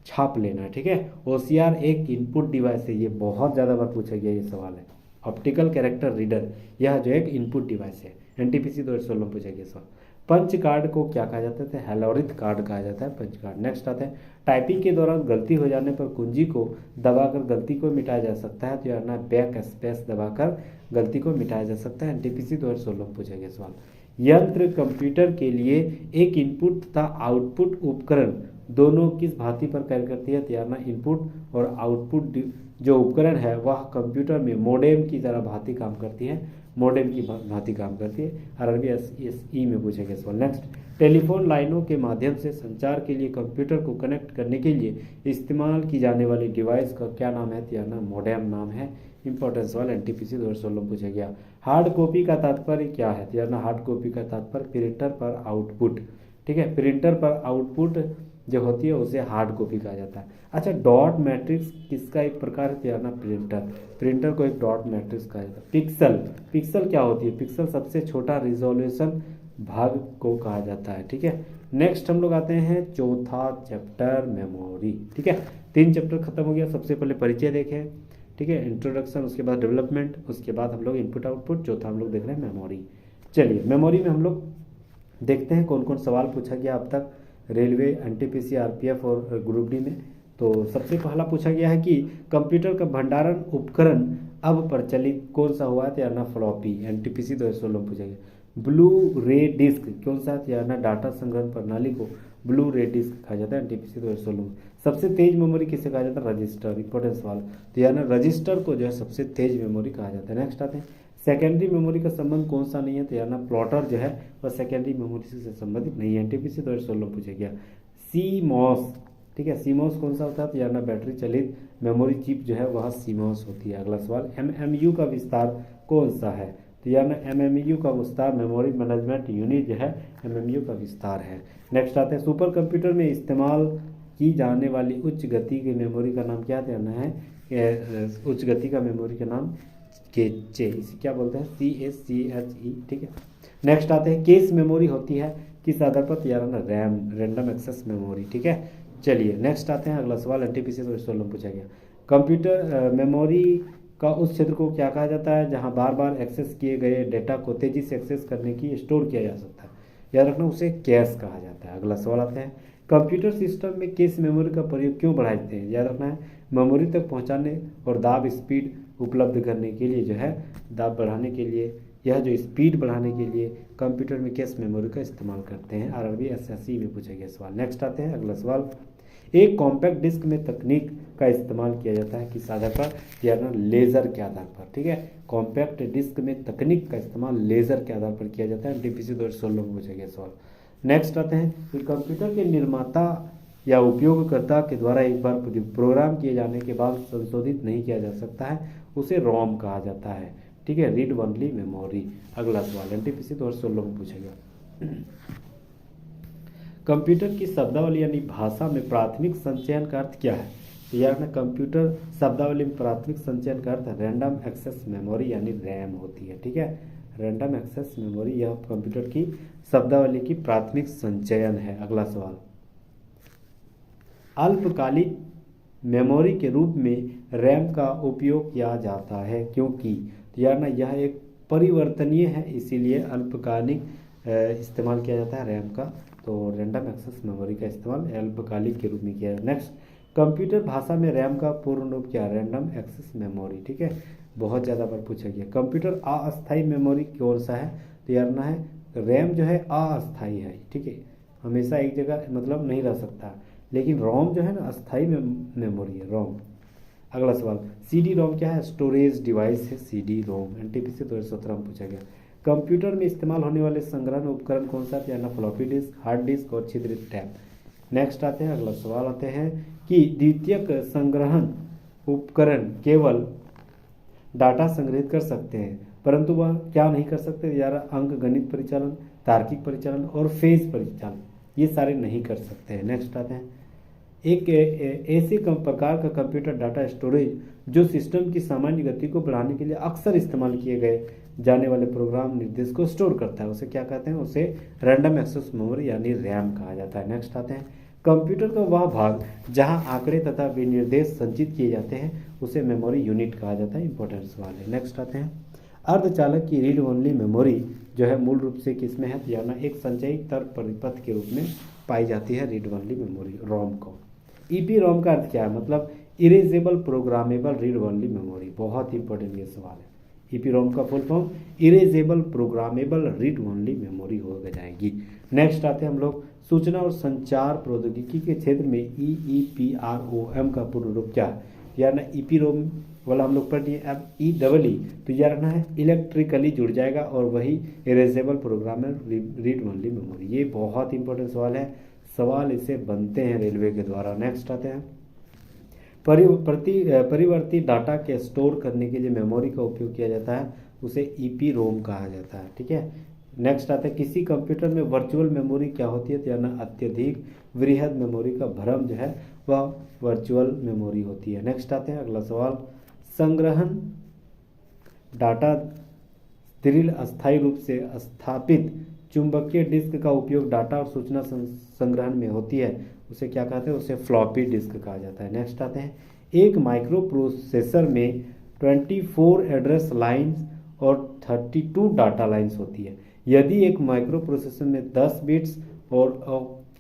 छाप लेना है, ठीक है। ओसीआर एक इनपुट डिवाइस है, ये बहुत ज़्यादा बार पूछा गया ये सवाल है। ऑप्टिकल कैरेक्टर रीडर, यह जो एक इनपुट डिवाइस है। एनटीपीसी 2016 में पूछा गया सवाल। पंच कार्ड को क्या कहा जाता है? हेलोरिथ कार्ड कहा जाता है पंच कार्ड। नेक्स्ट आते हैं, टाइपिंग के दौरान गलती हो जाने पर कुंजी को दबाकर गलती को मिटाया जा सकता है, तो यार ना बैक स्पेस दबाकर गलती को मिटाया जा सकता है। एनटीपीसी 2016 में पूछा गया सवाल। यंत्र कंप्यूटर के लिए एक इनपुट तथा आउटपुट उपकरण दोनों किस भांति पर कार्य करती है? तो यार ना इनपुट और आउटपुट जो उपकरण है वह कंप्यूटर में मोडेम की तरह भांति काम करती है, मोडेम की भांति काम करती है। आरआरबी में पूछा गया सवाल। नेक्स्ट, टेलीफोन लाइनों के माध्यम से संचार के लिए कंप्यूटर को कनेक्ट करने के लिए इस्तेमाल की जाने वाली डिवाइस का क्या नाम है? तो यार ना मोडेम नाम है। इंपॉर्टेंट सवाल एनटीपीसी 2016 में पूछा गया। हार्ड कॉपी का तात्पर्य क्या है? तो यार ना हार्ड कॉपी का तात्पर्य प्रिंटर पर आउटपुट, ठीक है, प्रिंटर पर आउटपुट जो होती है उसे हार्ड कॉपी कहा जाता है। अच्छा, डॉट मैट्रिक्स किसका एक प्रकार है? तो यार ना प्रिंटर को एक डॉट मैट्रिक्स कहा जाता है। पिक्सल क्या होती है? पिक्सल सबसे छोटा रिजोल्यूशन भाग को कहा जाता है, ठीक है। नेक्स्ट हम लोग आते हैं चौथा चैप्टर मेमोरी, ठीक है। 3 चैप्टर खत्म हो गया। सबसे पहले परिचय देखें, ठीक है, इंट्रोडक्शन, उसके बाद डेवलपमेंट, उसके बाद हम लोग इनपुट आउटपुट, चौथा हम लोग देख रहे हैं मेमोरी। चलिए मेमोरी में हम लोग देखते हैं कौन कौन सवाल पूछा गया अब तक रेलवे, एनटीपीसी, आरपीएफ और ग्रुप डी में। तो सबसे पहला पूछा गया है कि कंप्यूटर का भंडारण उपकरण अब प्रचलित कौन सा हुआ है? तो यार ना फ्लॉपी, एनटीपीसी 2016 में पूछा गया। ब्लू रे डिस्क कौन सा है? तो यार ना डाटा संग्रहण प्रणाली को ब्लू रे डिस्क कहा जाता है, एनटीपीसी 2016 में। सबसे तेज मेमोरी किसे कहा जाता है? रजिस्टर, इंपॉर्टेंट सवाल। तो यार ना रजिस्टर को जो है सबसे तेज मेमोरी कहा जाता है। नेक्स्ट आते हैं, सेकेंडरी मेमोरी का संबंध कौन सा नहीं है? तो यार ना प्लॉटर जो है वह सेकेंडरी मेमोरी से संबंधित नहीं है, एनटीपीसी 2016 में पूछा गया। सीमॉस, ठीक है, सीमॉस कौन सा होता है? तो यार ना बैटरी चलित मेमोरी चिप जो है वह सीमॉस होती है। अगला सवाल, एमएमयू का विस्तार कौन सा है? तो यार ना एमएमयू का विस्तार मेमोरी मैनेजमेंट यूनिट जो है एमएमयू का विस्तार है। नेक्स्ट आते हैं, सुपर कंप्यूटर में इस्तेमाल की जाने वाली उच्च गति की मेमोरी का नाम क्या देना है? उच्च गति का मेमोरी का नाम कैचे, इसे क्या बोलते हैं? CACHE, ठीक है। नेक्स्ट आते हैं, केस मेमोरी होती है किस आधार पर? यार ना रैम, रैंडम एक्सेस मेमोरी, ठीक है। चलिए नेक्स्ट आते हैं, अगला सवाल एनटीपीसी 2016 में पूछा गया। कंप्यूटर मेमोरी का उस क्षेत्र को क्या कहा जाता है जहां बार बार एक्सेस किए गए डेटा को तेजी से एक्सेस करने की स्टोर किया जा सकता है? याद रखना, उसे कैश कहा जाता है। अगला सवाल आते हैं, कंप्यूटर सिस्टम में कैश मेमोरी का प्रयोग क्यों बढ़ाते हैं? याद रखना है, मेमोरी तक पहुंचाने और दाब स्पीड उपलब्ध करने के लिए जो है, दाब बढ़ाने के लिए, यह जो स्पीड बढ़ाने के लिए कंप्यूटर में कैश मेमोरी का इस्तेमाल करते हैं। आरआरबी एसएससी में पूछा गया सवाल। नेक्स्ट आते हैं, अगला सवाल, एक कॉम्पैक्ट डिस्क में तकनीक का इस्तेमाल किया जाता है किस आधार पर? या ना लेजर के आधार पर, ठीक है। कॉम्पैक्ट डिस्क में तकनीक का इस्तेमाल लेजर के आधार पर किया जाता है, एनटीपीसी 2016 में पूछा गया सवाल। नेक्स्ट आते हैं कि कंप्यूटर के निर्माता या उपयोगकर्ता के द्वारा एक बार प्रोग्राम किए जाने के बाद संशोधित नहीं किया जा सकता है, उसे रोम कहा जाता है, ठीक है, रीड ओनली मेमोरी। अगला सवाल एनटीपीसी 2016 में पूछा गया। कंप्यूटर की शब्दावली यानी भाषा में प्राथमिक संचयन का अर्थ क्या है? तो यार ना कंप्यूटर शब्दावली में प्राथमिक संचयन का अर्थ रैंडम एक्सेस मेमोरी यानी रैम होती है, ठीक है। रैंडम एक्सेस मेमोरी यह कंप्यूटर की शब्दावली की प्राथमिक संचयन है। अगला सवाल, अल्पकालिक मेमोरी के रूप में रैम का उपयोग किया जाता है क्योंकि? तो यार ना यह एक परिवर्तनीय है, इसीलिए अल्पकालिक इस्तेमाल किया जाता है रैम का। तो रैंडम एक्सेस मेमोरी का इस्तेमाल अल्पकालिक के रूप में किया जाता है। नेक्स्ट, कंप्यूटर भाषा में रैम का पूर्ण रूप क्या? रैंडम एक्सेस मेमोरी, ठीक है, बहुत ज़्यादा बार पूछा गया। कंप्यूटर अस्थायी मेमोरी कौन सा है? तो यार ना है रैम जो है अस्थायी है, ठीक है, हमेशा एक जगह मतलब नहीं रह सकता, लेकिन रोम जो है ना अस्थायी मेमोरी है, रोम। अगला सवाल, सीडी रोम क्या है? स्टोरेज डिवाइस है सीडी रोम, एनटीपीसी 2017 में पूछा गया। कंप्यूटर में इस्तेमाल होने वाले संग्रहण उपकरण कौन सा? यानी फ्लॉपी डिस्क, हार्ड डिस्क और छिद्रित टैब। नेक्स्ट आते हैं, अगला सवाल आते हैं कि द्वितीयक संग्रहण उपकरण केवल डाटा संग्रहित कर सकते हैं परंतु वह क्या नहीं कर सकते? यार अंक गणित परिचालन, तार्किक परिचालन और फेज परिचालन, ये सारे नहीं कर सकते हैं। नेक्स्ट आते हैं, एक ऐसे प्रकार का कंप्यूटर डाटा स्टोरेज जो सिस्टम की सामान्य गति को बढ़ाने के लिए अक्सर इस्तेमाल किए गए जाने वाले प्रोग्राम निर्देश को स्टोर करता है, उसे क्या कहते हैं? उसे रैंडम एक्सेस मेमोरी यानी रैम कहा जाता है। नेक्स्ट आते हैं, कंप्यूटर का वह भाग जहां आंकड़े तथा विनिर्देश संचित किए जाते हैं उसे मेमोरी यूनिट कहा जाता है। इंपॉर्टेंट सवाल है। नेक्स्ट आते हैं, अर्धचालक की रीड ओनली मेमोरी जो है मूल रूप से किसमें है, तो यानी एक संचयी तर्क परिपथ के रूप में पाई जाती है रीड ओनली मेमोरी रोम को। ईपी रोम का अर्थ क्या है, मतलब erasable programmable read only memory. बहुत इंपॉर्टेंट ये सवाल है। ईपी रोम का full form erasable programmable read only memory हो जाएगी। नेक्स्ट आते हैं हम लोग सूचना और संचार प्रौद्योगिकी के क्षेत्र में EEPROM का पूर्ण रूप क्या है, यानी ईपी रोम वाला हम लोग पढ़ लिए। अब EEE तो यह रहना है इलेक्ट्रिकली जुड़ जाएगा और वही erasable programmable read only memory. ये बहुत इंपॉर्टेंट सवाल है, सवाल इसे बनते हैं रेलवे के द्वारा। नेक्स्ट आते हैं परिवर्ती डाटा के स्टोर करने के लिए मेमोरी का उपयोग किया जाता है, उसे ईपी रोम कहा जाता है। ठीक है, नेक्स्ट आता है किसी कंप्यूटर में वर्चुअल मेमोरी क्या होती है, तो यानी अत्यधिक वृहद मेमोरी का भ्रम जो है वह वर्चुअल मेमोरी होती है। नेक्स्ट आते हैं अगला सवाल संग्रहण डाटा स्थिर अस्थायी रूप से स्थापित चुंबकीय डिस्क का उपयोग डाटा और सूचना संग्रहण में होती है, उसे क्या कहते हैं, उसे फ्लॉपी डिस्क कहा जाता है। नेक्स्ट आते हैं एक माइक्रो प्रोसेसर में 24 एड्रेस लाइंस और 32 डाटा लाइंस होती है। यदि एक माइक्रो प्रोसेसर में 10 बिट्स और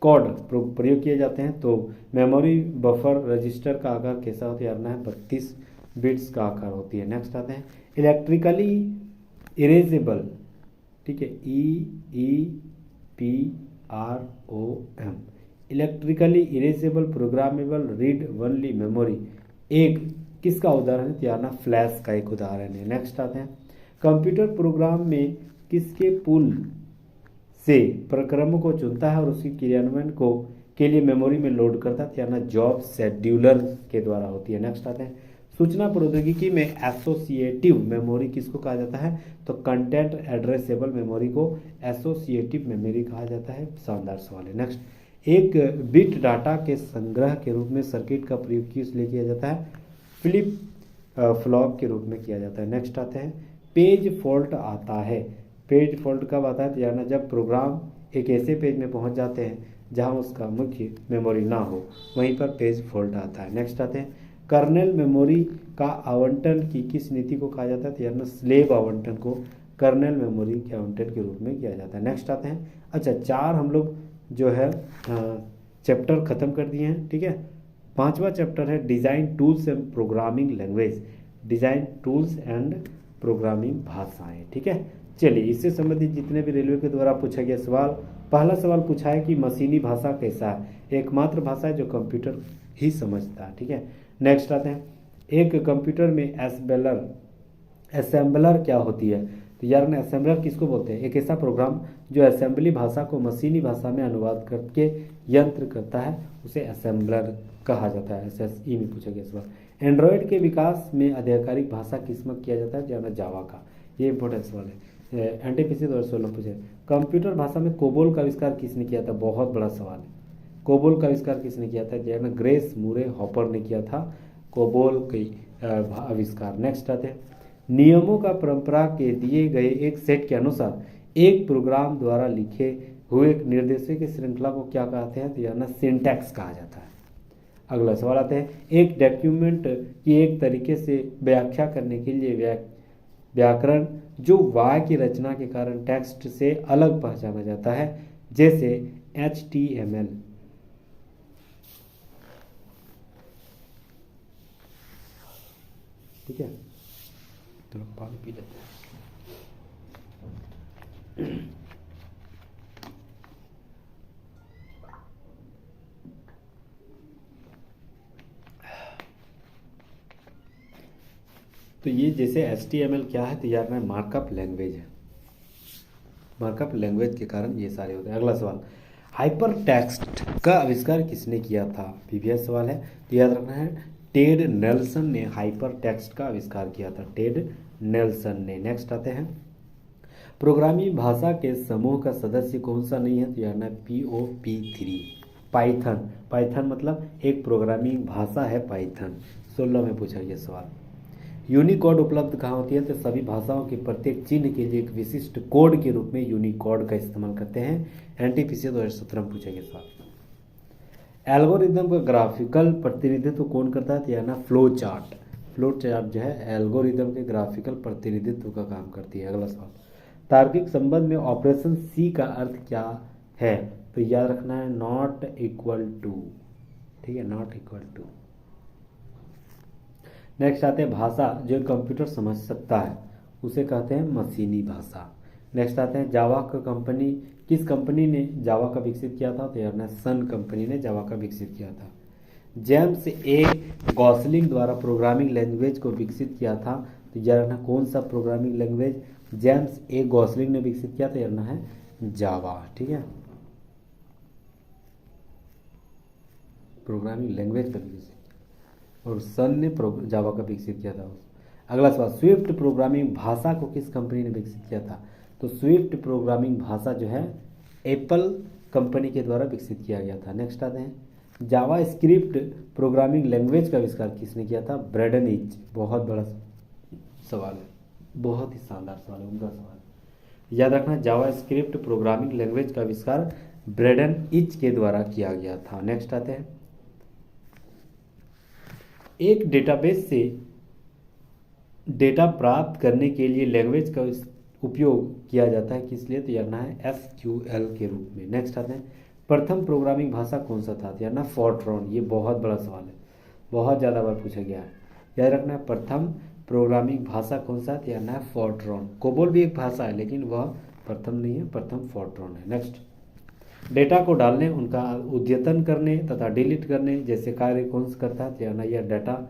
कोड प्रयोग किए जाते हैं तो मेमोरी बफर रजिस्टर का आकार कैसा होता है, 32 बिट्स का आकार होती है। नेक्स्ट आते हैं इलेक्ट्रिकली इरेजेबल, ठीक है, EEPROM electrically erasable programmable read only memory एक किसका उदाहरण है, याना फ्लैश का एक उदाहरण है। नेक्स्ट आते हैं कंप्यूटर प्रोग्राम में किसके पुल से प्रक्रम को चुनता है और उसकी क्रियान्वयन को के लिए मेमोरी में लोड करता है, याना जॉब शेड्यूलर के द्वारा होती है। नेक्स्ट आते हैं सूचना प्रौद्योगिकी में एसोसिएटिव मेमोरी किसको कहा जाता है, तो कंटेंट एड्रेसेबल मेमोरी को एसोसिएटिव मेमोरी कहा जाता है। शानदार सवाल है। नेक्स्ट एक बिट डाटा के संग्रह के रूप में सर्किट का प्रयोग किस लिए किया जाता है, फ्लिप फ्लॉप के रूप में किया जाता है। नेक्स्ट आते हैं पेज फॉल्ट आता है। पेज फॉल्ट कब आता है, तो यानी जब प्रोग्राम एक ऐसे पेज में पहुंच जाते हैं जहां उसका मुख्य मेमोरी ना हो, वहीं पर पेज फॉल्ट आता है। नेक्स्ट आते हैं कर्नेल मेमोरी का आवंटन की किस नीति को कहा जाता है, तो यानी स्लेव आवंटन को कर्नेल मेमोरी के आवंटन के रूप में किया जाता है। नेक्स्ट आते हैं अच्छा 4 हम लोग जो है चैप्टर खत्म कर दिए हैं। ठीक है, 5वां चैप्टर है design tools and programming language, design tools and programming भाषाएं। ठीक है, चलिए इससे संबंधित जितने भी रेलवे के द्वारा पूछा गया सवाल, पहला सवाल पूछा है कि मशीनी भाषा कैसा है, एकमात्र भाषा है जो कंप्यूटर ही समझता है। ठीक है, नेक्स्ट आते हैं एक कंप्यूटर में असेंबलर क्या होती है, तो यार असेंबलर किसको बोलते हैं, एक ऐसा प्रोग्राम जो असेंबली भाषा को मशीनी भाषा में अनुवाद करके यंत्र करता है, उसे असेंबलर कहा जाता है। SSE में पूछा गया सवाल एंड्रॉयड के विकास में आधिकारिक भाषा किसमें किया जाता है, यानी जावा का। ये इंपॉर्टेंट सवाल है, NTPC 2016 पूछे कंप्यूटर भाषा में कोबोल का आविष्कार किसने किया था, बहुत बड़ा सवाल है। कोबोल का आविष्कार किसने किया था, यानी ग्रेस मूरे हॉपर ने किया था कोबोल के आविष्कार। नेक्स्ट आते हैं नियमों का परंपरा के दिए गए एक सेट के अनुसार एक प्रोग्राम द्वारा लिखे हुए निर्देशों की श्रृंखला को क्या कहते हैं, तो यानी सिंटैक्स कहा जाता है। अगला सवाल आते हैं एक डॉक्यूमेंट की एक तरीके से व्याख्या करने के लिए व्याकरण जो वाक्य की रचना के कारण टेक्स्ट से अलग पहचाना जाता है, जैसे HTML। ठीक है, तो पानी पी लेते हैं। तो ये जैसे HTML क्या है, तो यार ना मार्कअप लैंग्वेज है। मार्कअप लैंग्वेज के कारण ये सारे होते हैं। अगला सवाल हाइपर टेक्स्ट का आविष्कार किसने किया था, प्रीवियस सवाल है, तो याद रखना है टेड नेल्सन ने हाइपर टेक्स्ट का आविष्कार किया था, टेड नेल्सन ने। नेक्स्ट आते हैं प्रोग्रामिंग भाषा के समूह का सदस्य कौन सा नहीं है, तो यार ना POP3 पाइथन। पाइथन मतलब एक प्रोग्रामिंग भाषा है पाइथन। 16 में पूछा गया सवाल यूनिकोड उपलब्ध कहाँ होती है, तो सभी भाषाओं के प्रत्येक चिन्ह के लिए एक विशिष्ट कोड के रूप में यूनिकोड का इस्तेमाल करते हैं। NTPC 2017 में पूछा गया सवाल एल्गोरिदम का ग्राफिकल प्रतिनिधित्व कौन करता है, तो यानी फ्लो फ्लो चार्ट जो है एल्गोरिदम के ग्राफिकल प्रतिनिधित्व का काम करती है। अगला सवाल, तार्किक संबंध में ऑपरेशन सी का अर्थ क्या है? तो याद रखना है नॉट इक्वल टू, ठीक है, नॉट इक्वल टू। नेक्स्ट आते हैं भाषा जो कंप्यूटर समझ सकता है उसे कहते हैं मशीनी भाषा। नेक्स्ट आते हैं जावा का कंपनी, किस कंपनी ने जावा का विकसित किया था? तो यार सन कंपनी ने जावा का विकसित किया था। जेम्स ए गॉसलिंग द्वारा प्रोग्रामिंग लैंग्वेज को विकसित किया था। तो यार कौन सा प्रोग्रामिंग लैंग्वेज जेम्स ए गॉसलिंग ने विकसित किया? तो यार है जावा, ठीक है, प्रोग्रामिंग लैंग्वेज का विकसित, और सन ने जावा का विकसित किया था। अगला सवाल, स्विफ्ट प्रोग्रामिंग भाषा को किस कंपनी ने विकसित किया था? तो स्विफ्ट प्रोग्रामिंग भाषा जो है एप्पल कंपनी के द्वारा विकसित किया गया था। नेक्स्ट आते हैं जावा स्क्रिप्ट प्रोग्रामिंग लैंग्वेज का आविष्कार किसने किया था? Brendan Eich. बहुत बड़ा सवाल है, बहुत ही शानदार सवाल है, उम्दा सवाल है। याद रखना जावा स्क्रिप्ट प्रोग्रामिंग लैंग्वेज का आविष्कार ब्रैडन इच के द्वारा किया गया था। नेक्स्ट आते हैं एक डेटाबेस से डेटा प्राप्त करने के लिए लैंग्वेज का उपयोग किया जाता है किस लिए? तो यार है एसक्यूएल के रूप में। नेक्स्ट आते हैं प्रथम प्रोग्रामिंग भाषा कौन सा था? तो यार फोर्ट्रॉन। ये बहुत बड़ा सवाल है, बहुत ज़्यादा बार पूछा गया है। याद रखना है प्रथम प्रोग्रामिंग भाषा कौन सा? तो यार फोर्ट्रॉन। कोबोल भी एक भाषा है लेकिन वह प्रथम नहीं है, प्रथम फोर्ट्रॉन है। नेक्स्ट, डेटा को डालने, उनका अद्यतन करने तथा डिलीट करने जैसे कार्य कौन सा करता है? तो यार यह डाटा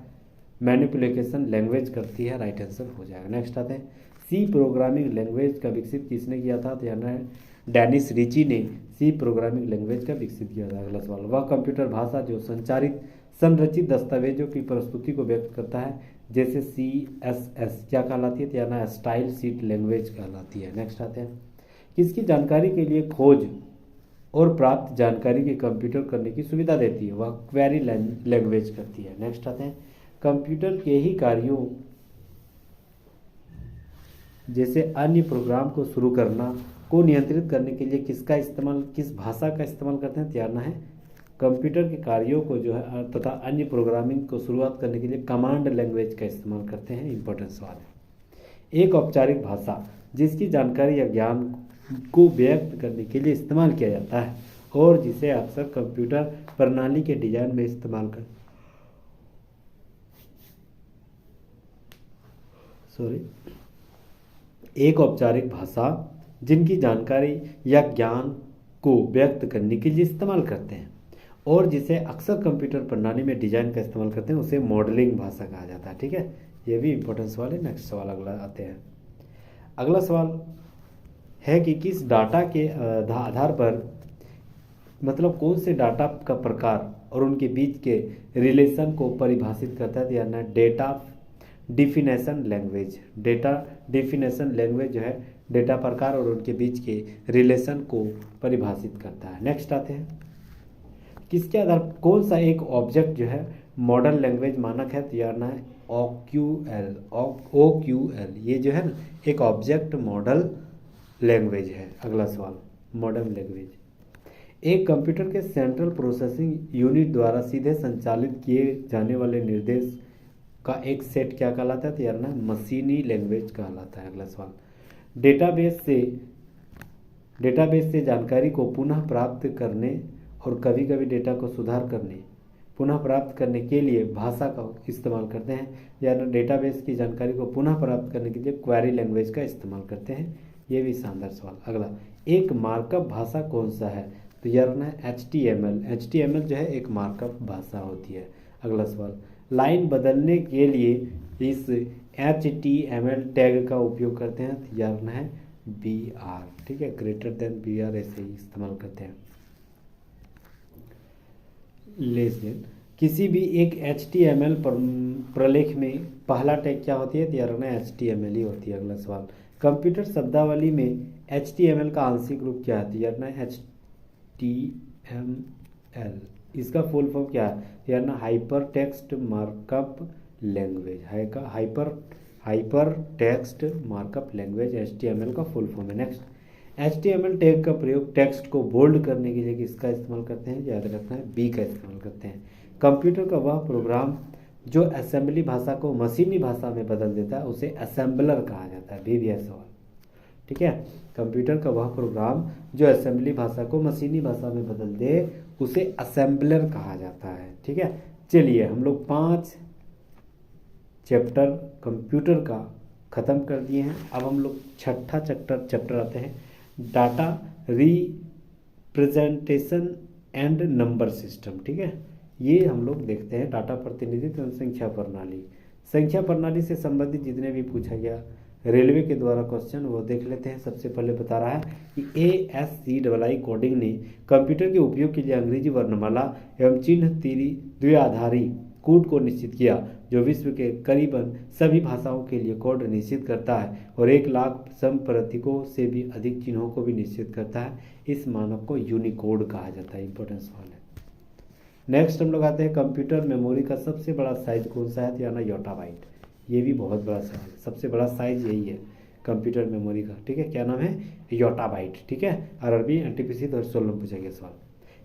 मैनिपुलेशन लैंग्वेज करती है, राइट आंसर हो जाएगा। नेक्स्ट आते हैं सी प्रोग्रामिंग लैंग्वेज का विकसित किसने किया था? तो यार डेनिस रिची ने सी प्रोग्रामिंग लैंग्वेज का विकसित किया था। अगला सवाल, वह कंप्यूटर भाषा जो संरचित दस्तावेजों की प्रस्तुति को व्यक्त करता है जैसे CSS क्या कहलाती है? तो यार स्टाइल शीट लैंग्वेज कहलाती है। नेक्स्ट आते हैं किसकी जानकारी के लिए खोज और प्राप्त जानकारी के कंप्यूटर करने की सुविधा देती है? वह क्वेरी लैंग्वेज करती है। नेक्स्ट आते हैं कंप्यूटर के ही कार्यों जैसे अन्य प्रोग्राम को शुरू करना को नियंत्रित करने के लिए किस भाषा का इस्तेमाल करते हैं? तैयार है कंप्यूटर के कार्यों को जो है तथा अन्य प्रोग्रामिंग को शुरुआत करने के लिए कमांड लैंग्वेज का इस्तेमाल करते हैं। इंपॉर्टेंट सवाल है। एक औपचारिक भाषा जिसकी जानकारी या ज्ञान को व्यक्त करने के लिए इस्तेमाल किया जाता है और जिसे अक्सर कंप्यूटर प्रणाली के डिजाइन में इस्तेमाल कर एक औपचारिक भाषा जिनकी जानकारी या ज्ञान को व्यक्त करने के लिए इस्तेमाल करते हैं और जिसे अक्सर कंप्यूटर प्रणाली में डिजाइन का इस्तेमाल करते हैं उसे मॉडलिंग भाषा कहा जाता है। ठीक है, ये भी इंपॉर्टेंट सवाल है। नेक्स्ट सवाल अगला आते हैं। अगला सवाल है कि किस डाटा के आधार पर मतलब कौन से डाटा का प्रकार और उनके बीच के रिलेशन को परिभाषित करता है? यानी data definition language. Data definition language जो है डेटा प्रकार और उनके बीच के रिलेशन को परिभाषित करता है। नेक्स्ट आते हैं किसके आधार कौन सा एक ऑब्जेक्ट जो है मॉडल लैंग्वेज मानक है? तैयार ना है OQL। ये जो है ना एक ऑब्जेक्ट मॉडल लैंग्वेज है। अगला सवाल, मॉडर्न लैंग्वेज एक कंप्यूटर के सेंट्रल प्रोसेसिंग यूनिट द्वारा सीधे संचालित किए जाने वाले निर्देश का एक सेट क्या कहलाता है? तैयार ना मशीनी लैंग्वेज कहलाता है। अगला सवाल, डेटाबेस से जानकारी को पुनः प्राप्त करने और कभी कभी डेटा को सुधार करने पुनः प्राप्त करने के लिए भाषा का इस्तेमाल करते हैं। यानी डेटाबेस की जानकारी को पुनः प्राप्त करने के लिए क्वेरी लैंग्वेज का इस्तेमाल करते हैं। ये भी शानदार सवाल। अगला, एक मार्कअप भाषा कौन सा है? तो यार ना HTML जो है एक मार्कअप भाषा होती है। अगला सवाल, लाइन बदलने के लिए इस HTML टैग का उपयोग करते हैं? तो यार ना है BR। ठीक है, ग्रेटर देन BR ऐसे ही इस्तेमाल करते हैं। लेस देन किसी भी एक HTML प्रलेख में पहला टैग क्या होती है? तो यार ना HTML ही होती है। अगला सवाल, कंप्यूटर शब्दावली में HTML का आंशिक रूप क्या है? तो यार ना HTML। इसका फुल फॉर्म क्या है? यार ना hyper text markup language. Hyper text markup language HTML का फुल फॉर्म है। नेक्स्ट, HTML टैग का प्रयोग टेक्स्ट को बोल्ड करने के लिए किसका इस्तेमाल करते हैं? याद रखना है B का इस्तेमाल करते हैं। कंप्यूटर का वह प्रोग्राम जो असेंबली भाषा को मशीनी भाषा में बदल देता है उसे असेंबलर कहा जाता है। भी सवाल, ठीक है। कंप्यूटर का वह प्रोग्राम जो असेंबली भाषा को मशीनी भाषा में बदल दे उसे असेंबलर कहा जाता है, ठीक है। चलिए हम लोग 5 चैप्टर कंप्यूटर का ख़त्म कर दिए हैं। अब हम लोग छठा चैप्टर आते हैं, data representation and number system, ठीक है। ये हम लोग देखते हैं डाटा प्रतिनिधित्व एवं संख्या प्रणाली। संख्या प्रणाली से संबंधित जितने भी पूछा गया रेलवे के द्वारा क्वेश्चन वो देख लेते हैं। सबसे पहले बता रहा है कि ASCII कोडिंग ने कंप्यूटर के उपयोग के लिए अंग्रेजी वर्णमाला एवं चिन्ह द्विआधारी कोड को निश्चित किया, जो विश्व के करीबन सभी भाषाओं के लिए कोड निश्चित करता है और 1 लाख समप्रतीकों से भी अधिक चिन्हों को भी निश्चित करता है। इस मानक को यूनिकोड कहा जाता है। इंपॉर्टेंट सवाल है। नेक्स्ट हम लोग आते हैं, कंप्यूटर मेमोरी का सबसे बड़ा साइज कौन सा है, तो यानी योटाबाइट। ये भी बहुत बड़ा सवाल है, सबसे बड़ा साइज यही है कंप्यूटर मेमोरी का, ठीक है। क्या नाम है, योटाबाइट, ठीक है। RRB NTPC 2016 में पूछा गया सवाल।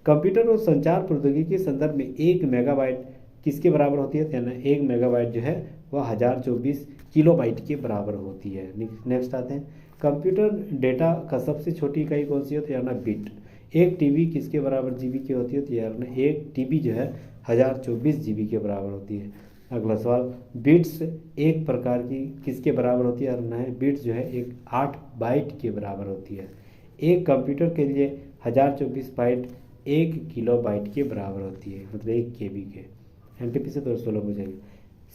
कंप्यूटर और संचार प्रौद्योगिकी के संदर्भ में 1 मेगाबाइट किसके बराबर होती है, तो यानी 1 मेगाबाइट जो है वह 1024 किलोबाइट के बराबर होती है। नेक्स्ट आते हैं, कंप्यूटर डेटा का सबसे छोटी इकाई कौन सी है, तो यानी बिट। 1 TB किसके बराबर GB की होती है, तो यानी 1 TB जो है 1024 GB के बराबर होती है। अगला सवाल, बिट्स एक प्रकार की किसके बराबर होती है, और बिट्स जो है 8 बाइट के बराबर होती है। एक कंप्यूटर के लिए 1024 बाइट 1 किलोबाइट के बराबर होती है, मतलब 1 KB के। NTPC 2016 हो जाएगी।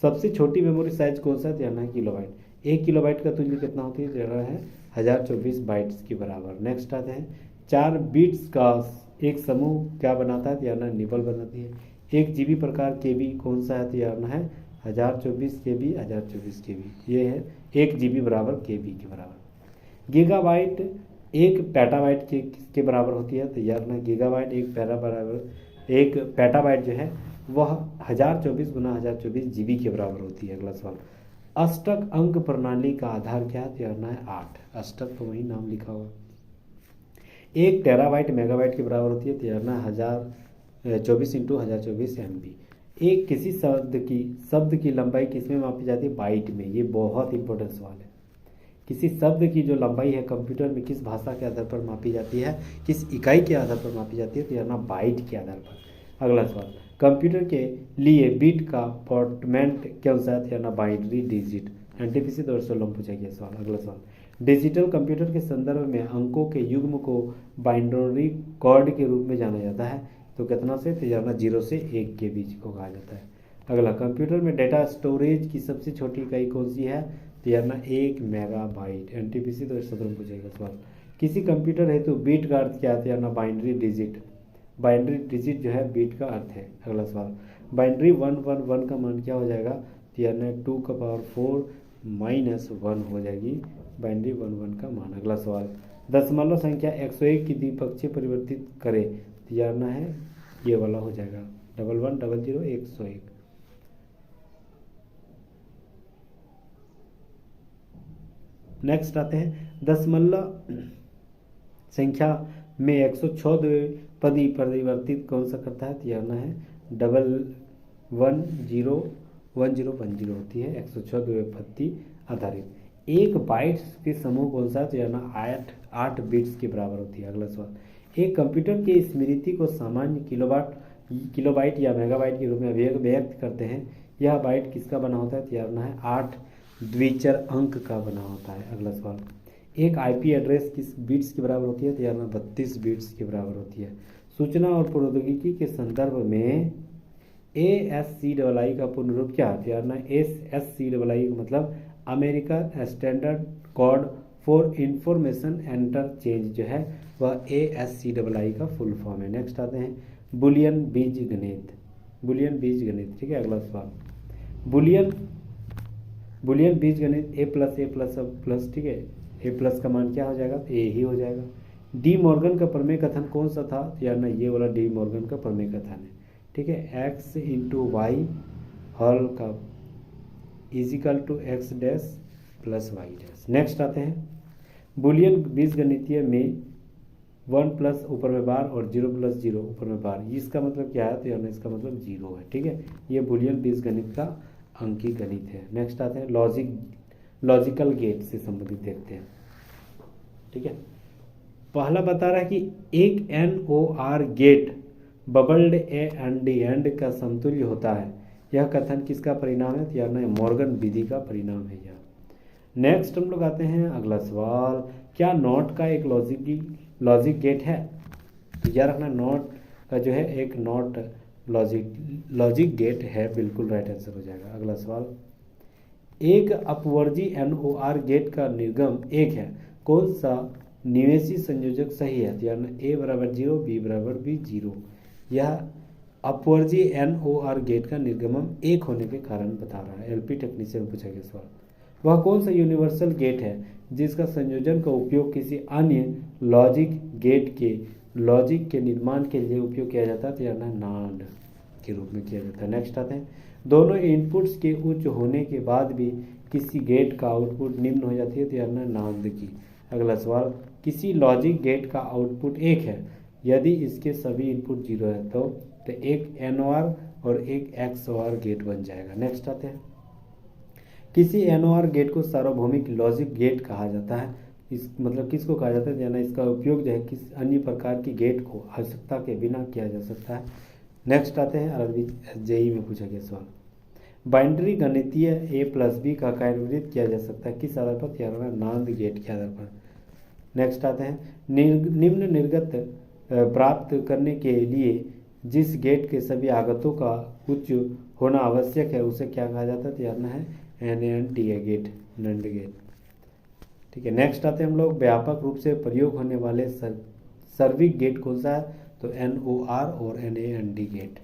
सबसे छोटी मेमोरी साइज कौन सा है, तो यानी किलोबाइट। 1 किलोबाइट का तुल्य कितना होती है, तो है 1024 बाइट्स के बराबर। नेक्स्ट आते हैं, 4 बिट्स का एक समूह क्या बनाता है, तो यानी निबल बनाती है। 1 GB प्रकार KB कौन सा है, तो यानी है 1024 KB 1024 KB। ये है 1 GB बराबर KB के बराबर। गीगाबाइट 1 पेटाबाइट के किसके बराबर होती है, तो यानी गीगाबाइट 1 पेटाबाइट जो है वह 1024 गुना 1024 GB के बराबर होती है। अगला सवाल, अष्टक अंक प्रणाली का आधार क्या है, तो यानी है 8। अष्टक तो वही नाम लिखा हुआ। 1 टेराबाइट मेगाबाइट के बराबर होती है, तो यानी 1024 × 1024 MB। एक किसी शब्द की लंबाई किसमें मापी जाती है, बाइट में। ये बहुत इंपॉर्टेंट सवाल है। किसी शब्द की जो लंबाई है कंप्यूटर में किस भाषा के आधार पर मापी जाती है, किस इकाई के आधार पर मापी जाती है, तो यानी बाइट के आधार पर। अगला सवाल, कंप्यूटर के लिए बिट का फॉर्मेट क्या होता है, यानी बाइनरी डिजिट। NTPC 2016 में पूछा गया सवाल। अगला सवाल, डिजिटल कंप्यूटर के संदर्भ में अंकों के युग्म को बाइनरी कोड के रूप में जाना जाता है, तो कितना से, तो यानी 0 से 1 के बीच को कहा जाता है। अगला, कंप्यूटर में डेटा स्टोरेज की सबसे छोटी इकाई कौन सी है, तो यानी 1 मेगाबाइट। NTPC 2017 में पूछा गया सवाल। किसी कंप्यूटर हेतु बिट का अर्थ क्या है, तो यानी बाइनरी डिजिट। बाइनरी डिजिट जो है बिट का अर्थ है। अगला सवाल, बाइनरी 111 का मान क्या हो जाएगा, तो यानी 2⁴ -1 हो जाएगी बाइनरी 11 का मान। अगला सवाल, दशमलव संख्या 101 की द्विपक्षीय परिवर्तित करें, तो यानी है ये वाला हो जाएगा 1100 101। नेक्स्ट आते हैं, दशमलव संख्या में 106 द्विपदी परिवर्तित कौन सा करता है, तो यानी है 111010 होती है 106 द्विपदी आधारित। 1 बाइट्स के समूह कौन सा है, तो यानी 8 बिट्स के बराबर होती है। अगला सवाल, एक कंप्यूटर की स्मृति को सामान्य किलोबाइट या मेगाबाइट के रूप में व्यक्त करते हैं। यह बाइट किसका बना होता है, तो यानी है 8 द्विचर अंक का बना होता है। अगला सवाल, एक IP एड्रेस किस बिट्स के बराबर होती है, तो यानी 32 बिट्स के बराबर होती है। सूचना और प्रौद्योगिकी के संदर्भ में ASCII का पूर्ण रूप क्या है, तो यानी ASCII का मतलब America standard code for information interchange जो है वह ASCII का फुल फॉर्म है। नेक्स्ट आते हैं, बुलियन बीजगणित। बुलियन बीजगणित, ठीक है। अगला सवाल, बुलियन बीजगणित A+A++, ठीक है। A+ का मान क्या हो जाएगा, तो A ही हो जाएगा। डी मॉर्गन का प्रमेय कथन कौन सा था, तो यानी ये वाला डी मॉर्गन का प्रमेय कथन है, ठीक है। X × Y होल का = X' + Y'। नेक्स्ट आते हैं, बुलियन बीजगणितीय में 1 प्लस ऊपर में बार और 0 प्लस 0 ऊपर में बार, इसका मतलब क्या है, तो यानी इसका मतलब 0 है। ठीक है, ये बूलियन बीजगणित का अंकीय गणित है। नेक्स्ट आते हैं लॉजिकल गेट से संबंधित देखते हैं। ठीक है, पहला बता रहा है कि एक NOR गेट बबल्ड एंड का समतुल्य होता है। यह कथन किसका परिणाम है, तो यार ना मॉर्गन विधि का परिणाम है यह। नेक्स्ट हम लोग आते हैं अगला सवाल, क्या नॉट का एक लॉजिक गेट है, तो याद रखना नॉट का जो है एक नॉट लॉजिक गेट है, बिल्कुल राइट आंसर हो जाएगा। अगला सवाल, एक अपवर्जी NOR गेट का निर्गम 1 है, कौन सा निवेशी संयोजक सही है, तो यार A बराबर 0, B बराबर B 0। यह अपवर्जी NOR गेट का निर्गमन 1 होने के कारण बता रहा है। LP टेक्नीशियन पूछा गया सवाल, वह कौन सा यूनिवर्सल गेट है जिसका संयोजन का उपयोग किसी अन्य लॉजिक के निर्माण के लिए उपयोग किया जाता है, तो यार नांड के रूप में किया जाता है। नेक्स्ट आते हैं, दोनों इनपुट्स के उच्च होने के बाद भी किसी गेट का आउटपुट निम्न हो जाती है, तो यार नांद की। अगला सवाल, किसी लॉजिक गेट का आउटपुट 1 है, यदि इसके सभी इनपुट 0 है तो एक NOR और एक XOR गेट बन जाएगा। नेक्स्ट आते हैं, किसी NOR गेट को सार्वभौमिक लॉजिक गेट कहा जाता है। इस मतलब किसको कहा जाता है, यानी इसका उपयोग जो है किस अन्य प्रकार की गेट को आवश्यकता के बिना किया जा सकता है। नेक्स्ट आते हैं, अरबी JEE में पूछा गया सवाल, बाइनरी गणितीय A+B का कार्यान्वित किया जा सकता है किस आधार पर, यार नांद गेट के आधार पर। नेक्स्ट आते हैं, निम्न निर्गत प्राप्त करने के लिए जिस गेट के सभी आगतों का उच्च होना आवश्यक है उसे क्या कहा जाता है, तो यार है NAND गेट, नंड गेट। ठीक है, नेक्स्ट आते हैं हम लोग, व्यापक रूप से प्रयोग होने वाले सर्विक गेट कौन सा है, तो NOR और NAND गेट।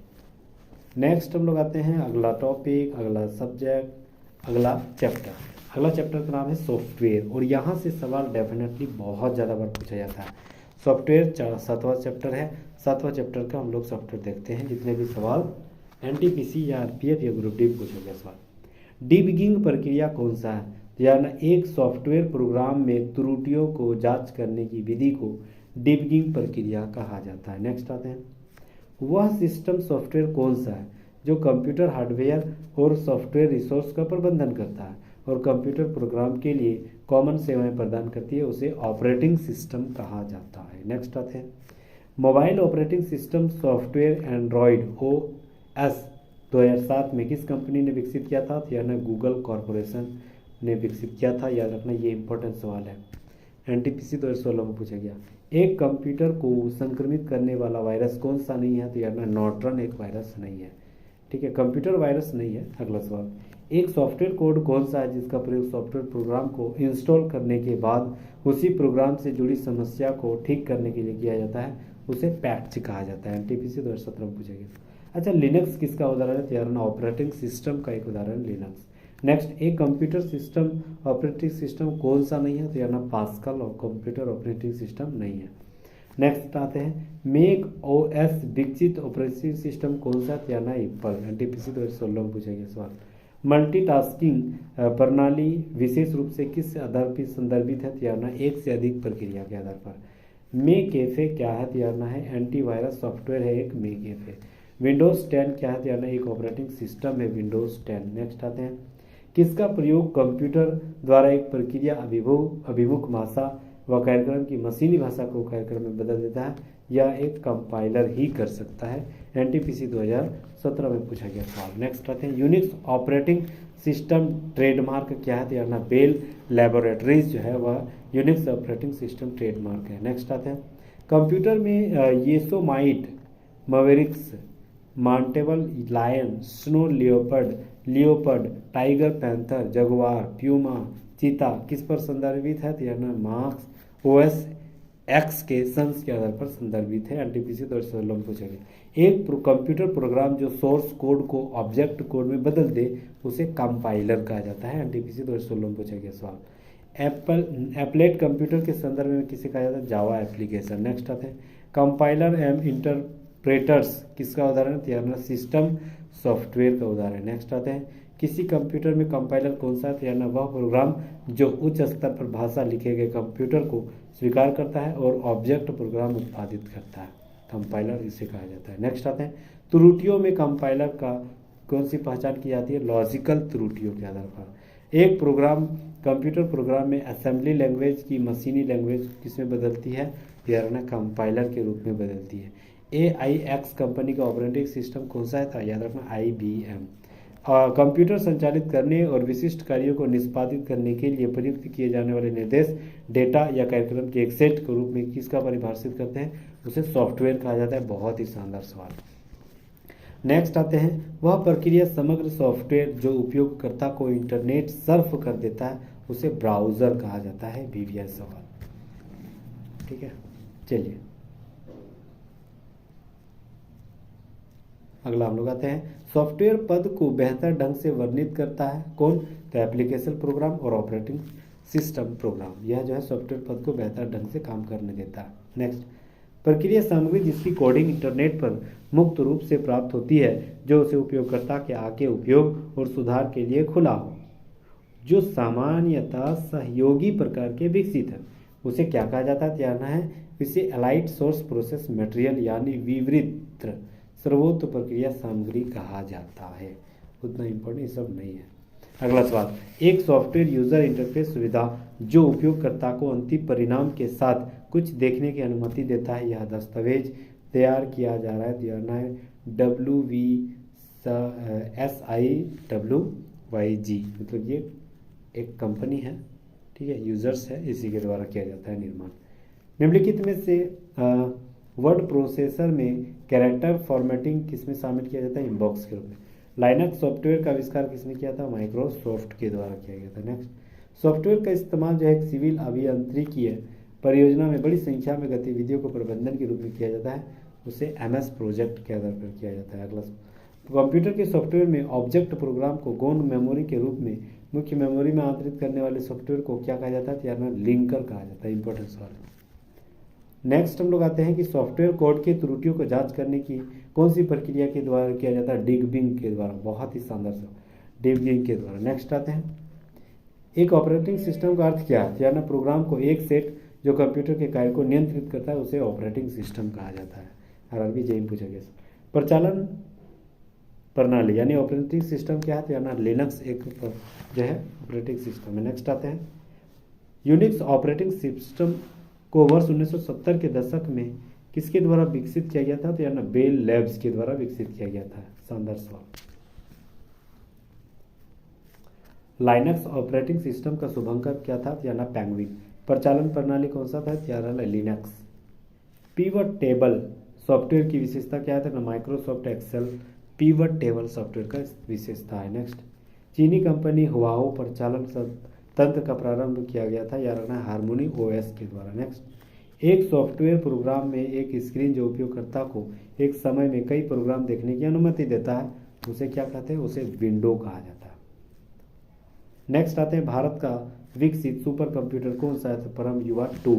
नेक्स्ट हम लोग आते हैं अगला टॉपिक, अगला सब्जेक्ट, अगला चैप्टर। अगला चैप्टर का नाम है सॉफ्टवेयर, और यहाँ से सवाल डेफिनेटली बहुत ज़्यादा बार पूछा जाता है। सॉफ्टवेयर 7वां चैप्टर है। 7वां चैप्टर का हम लोग सॉफ्टवेयर देखते हैं। जितने भी सवाल NTPC या RPF या ग्रुप डी पूछा गया सवाल, डिबगिंग प्रक्रिया कौन सा है, यानी एक सॉफ्टवेयर प्रोग्राम में त्रुटियों को जांच करने की विधि को डिबगिंग प्रक्रिया कहा जाता है। नेक्स्ट आते हैं, वह सिस्टम सॉफ्टवेयर कौन सा है जो कंप्यूटर हार्डवेयर और सॉफ्टवेयर रिसोर्स का प्रबंधन करता है और कंप्यूटर प्रोग्राम के लिए कॉमन सेवाएं प्रदान करती है, उसे ऑपरेटिंग सिस्टम कहा जाता है। नेक्स्ट आते हैं, mobile operating system software Android OS 2007 में किस कंपनी ने विकसित किया था, यानी गूगल कॉरपोरेशन ने विकसित किया था। याद रखना ये इंपॉर्टेंट सवाल है, NTPC 2016 में पूछा गया। एक कंप्यूटर को संक्रमित करने वाला वायरस कौन सा नहीं है, तो यार नॉर्टन एक वायरस नहीं है। ठीक है, कंप्यूटर वायरस नहीं है। अगला सवाल, एक सॉफ्टवेयर कोड कौन सा है जिसका प्रयोग सॉफ्टवेयर प्रोग्राम को इंस्टॉल करने के बाद उसी प्रोग्राम से जुड़ी समस्या को ठीक करने के लिए किया जाता है, उसे पैच कहा जाता है। NTPC 2017 में पूछा गया। अच्छा, लिनक्स किसका उदाहरण है, तो यार ऑपरेटिंग सिस्टम का एक उदाहरण लिनक्स। नेक्स्ट, एक कंप्यूटर सिस्टम ऑपरेटिंग सिस्टम कौन सा नहीं है, तो यार पास्कल और कंप्यूटर ऑपरेटिंग सिस्टम नहीं है। नेक्स्ट आते हैं, मेक OS विकसित ऑपरेटिंग सिस्टम कौन सा, तो यार एप्पल। NTPC 2016 में पूछा गया सवाल, मल्टीटास्किंग प्रणाली विशेष रूप से किस आधार पर संदर्भित है, तो यार एक से अधिक प्रक्रिया के आधार पर। मेकैफे क्या है, तो यार है एंटीवायरस सॉफ्टवेयर है एक मेकैफे। विंडोज 10 क्या है, तो यार एक ऑपरेटिंग सिस्टम है विंडोज 10। नेक्स्ट आते हैं, किसका प्रयोग कंप्यूटर द्वारा एक प्रक्रिया अभिमुख भाषा व कार्यक्रम की मशीनी भाषा को कार्यक्रम में बदल देता है, या एक कंपाइलर ही कर सकता है। NTPC 2017 में पूछा गया सवाल। नेक्स्ट आते हैं, यूनिक्स ऑपरेटिंग सिस्टम ट्रेडमार्क क्या है, तो यार बेल लैबोरेटरीज जो है वह यूनिक्स ऑपरेटिंग सिस्टम ट्रेडमार्क है। नेक्स्ट आते हैं, कंप्यूटर में Yosemite, Mavericks, Mountain Lion, Snow Leopard, Tiger Panther, Jaguar, Puma, Cheetah किस पर संदर्भित है, तो यार मार्क्स OS X के संस के आधार पर संदर्भित है। NTPC 2016 में पूछा गया। एक कंप्यूटर प्रोग्राम जो सोर्स कोड को ऑब्जेक्ट कोड में बदल दे उसे कंपाइलर कहा जाता है। NTPC 2016 में पूछा गया सवाल। एप्लेट कंप्यूटर के संदर्भ में किसे कहा जाता है, जावा एप्लीकेशन। नेक्स्ट आते हैं, कंपाइलर एंड इंटरप्रेटर्स किसका उदाहरण है, तो यार सिस्टम सॉफ्टवेयर का उदाहरण। नेक्स्ट आते हैं, किसी कंप्यूटर में कंपाइलर कौन सा है? तो यानी वह प्रोग्राम जो उच्च स्तर पर भाषा लिखे गए कंप्यूटर को स्वीकार करता है और ऑब्जेक्ट प्रोग्राम उत्पादित करता है, कंपाइलर इसे कहा जाता है। नेक्स्ट आते हैं त्रुटियों में कंपाइलर का कौन सी पहचान की जाती है? लॉजिकल त्रुटियों के आधार पर। एक प्रोग्राम कंप्यूटर प्रोग्राम में असेंबली लैंग्वेज की मशीनी लैंग्वेज किसमें बदलती है? यार ना कंपाइलर के रूप में बदलती है। AIX कंपनी का ऑपरेटिंग सिस्टम कौन सा है? था याद रखना IBM। कंप्यूटर संचालित करने और विशिष्ट कार्यों को निष्पादित करने के लिए प्रयुक्त किए जाने वाले निर्देश डेटा या कार्यक्रम के एक सेट के रूप में किसका परिभाषित करते हैं? उसे सॉफ्टवेयर कहा जाता है। बहुत ही शानदार सवाल। नेक्स्ट आते हैं वह प्रक्रिया समग्र सॉफ्टवेयर जो उपयोगकर्ता को इंटरनेट सर्फ कर देता है उसे ब्राउज़र कहा जाता है। BBI सवाल, ठीक है। चलिए अगला हम लोग आते हैं सॉफ्टवेयर पद को बेहतर ढंग से वर्णित करता है कौन? तो एप्लीकेशन प्रोग्राम और ऑपरेटिंग सिस्टम प्रोग्राम, यह जो है सॉफ्टवेयर पद को बेहतर ढंग से काम करने देता है। नेक्स्ट प्रक्रिया सामग्री जिसकी कोडिंग इंटरनेट पर मुक्त रूप से प्राप्त होती है जो उसे उपयोगकर्ता के आगे उपयोग और सुधार के लिए खुला हो, जो सामान्यतः सहयोगी प्रकार के विकसित है, उसे क्या कहा जाता है? ध्यान है इसे एलाइट सोर्स प्रोसेस मटेरियल यानी विवृत सर्वोत्तम प्रक्रिया सामग्री कहा जाता है। उतना इम्पोर्टेंट सब नहीं है। अगला सवाल एक सॉफ्टवेयर यूजर इंटरफेस सुविधा जो उपयोगकर्ता को अंतिम परिणाम के साथ कुछ देखने की अनुमति देता है, यह दस्तावेज तैयार किया जा रहा है। दिया है WVSIWYG, मतलब ये एक कंपनी है, ठीक है, यूजर्स है, इसी के द्वारा किया जाता है निर्माण। निम्नलिखित में से वर्ड प्रोसेसर में कैरेक्टर फॉर्मेटिंग किसमें शामिल किया जाता है? इनबॉक्स के रूप में। लाइनक्स सॉफ्टवेयर का आविष्कार किसने किया था? माइक्रोसॉफ्ट के द्वारा किया गया था। नेक्स्ट सॉफ्टवेयर का इस्तेमाल जो है सिविल अभियांत्रिकी परियोजना में बड़ी संख्या में गतिविधियों को प्रबंधन के रूप में किया जाता है, उसे MS प्रोजेक्ट के आधार पर किया जाता है। अगला कंप्यूटर के सॉफ्टवेयर में ऑब्जेक्ट प्रोग्राम को गौण मेमोरी के रूप में मुख्य मेमोरी में आंतरित करने वाले सॉफ्टवेयर को क्या कहा जाता है? यार लिंकर कहा जाता है। इंपॉर्टेंट सवाल। नेक्स्ट हम लोग आते हैं कि सॉफ्टवेयर कोड की त्रुटियों को जांच करने की कौन सी प्रक्रिया के द्वारा किया जाता है? डिबगिंग के द्वारा। बहुत ही शानदार सवाल, डिबगिंग के द्वारा। नेक्स्ट आते हैं एक ऑपरेटिंग सिस्टम का अर्थ क्या है? यानी प्रोग्राम को एक सेट जो कंप्यूटर के कार्य को नियंत्रित करता है उसे ऑपरेटिंग सिस्टम कहा जाता है। RRB JEE पूछा गया। प्रचालन प्रणाली यानी ऑपरेटिंग सिस्टम क्या है? तो यानी लिनक्स एक जो है ऑपरेटिंग सिस्टम है। नेक्स्ट आते हैं यूनिक्स ऑपरेटिंग सिस्टम को वर्ष 1970 के दशक में किसके द्वारा विकसित किया गया था? तो यानी बेल लैब्स के द्वारा विकसित किया गया था। शानदार सवाल। लाइनक्स ऑपरेटिंग सिस्टम का शुभंकर क्या था? यानी पेंगुइन। प्रचालन प्रणाली कौन सा था? यानी लिनक्स। पिवट टेबल सॉफ्टवेयर की विशेषता क्या है? Microsoft Excel pivot table software का विशेषता है। नेक्स्ट चीनी कंपनी हुआओ प्रचालन तंत्र का प्रारंभ किया गया था, यानी हार्मोनी OS के द्वारा। नेक्स्ट एक सॉफ्टवेयर प्रोग्राम में एक स्क्रीन जो उपयोगकर्ता को एक समय में कई प्रोग्राम देखने की अनुमति देता है, उसे क्या कहते हैं? उसे विंडो कहा जाता है। नेक्स्ट आते हैं भारत का विकसित सुपर कंप्यूटर कौन सा है? तो परम युवा 2,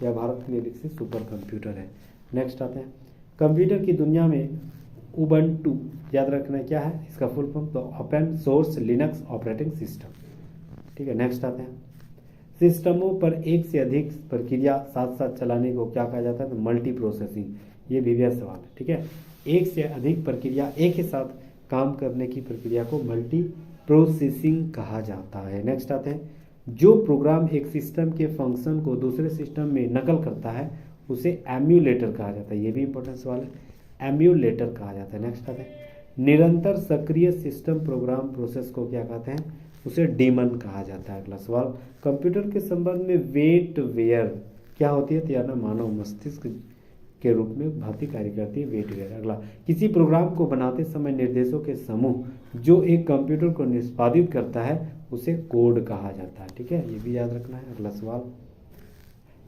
यह भारत के लिए विकसित सुपर कंप्यूटर है। नेक्स्ट आते हैं कंप्यूटर की दुनिया में उबंटू याद रखना क्या है इसका फुल फॉर्म? तो open source Linux operating system, ठीक है। नेक्स्ट आते हैं सिस्टमों पर एक से अधिक प्रक्रिया साथ साथ चलाने को क्या कहा जाता है? तो मल्टी प्रोसेसिंग। ये भी सवाल है, ठीक है। एक से अधिक प्रक्रिया एक ही साथ काम करने की प्रक्रिया को मल्टी प्रोसेसिंग कहा जाता है। नेक्स्ट आते हैं जो प्रोग्राम एक सिस्टम के फंक्शन को दूसरे सिस्टम में नकल करता है उसे एम्यूलेटर कहा जाता है। ये भी इंपॉर्टेंट सवाल है, एम्यूलेटर कहा जाता है। नेक्स्ट आते हैं निरंतर सक्रिय सिस्टम प्रोग्राम प्रोसेस को क्या कहते हैं? उसे डीमन कहा जाता है। अगला सवाल कंप्यूटर के संबंध में वेटवेयर क्या होती है? यानी मानव मस्तिष्क के रूप में भांति कार्य करती है वेटवेयर। अगला किसी प्रोग्राम को बनाते समय निर्देशों के समूह जो एक कंप्यूटर को निष्पादित करता है उसे कोड कहा जाता है, ठीक है, ये भी याद रखना है। अगला सवाल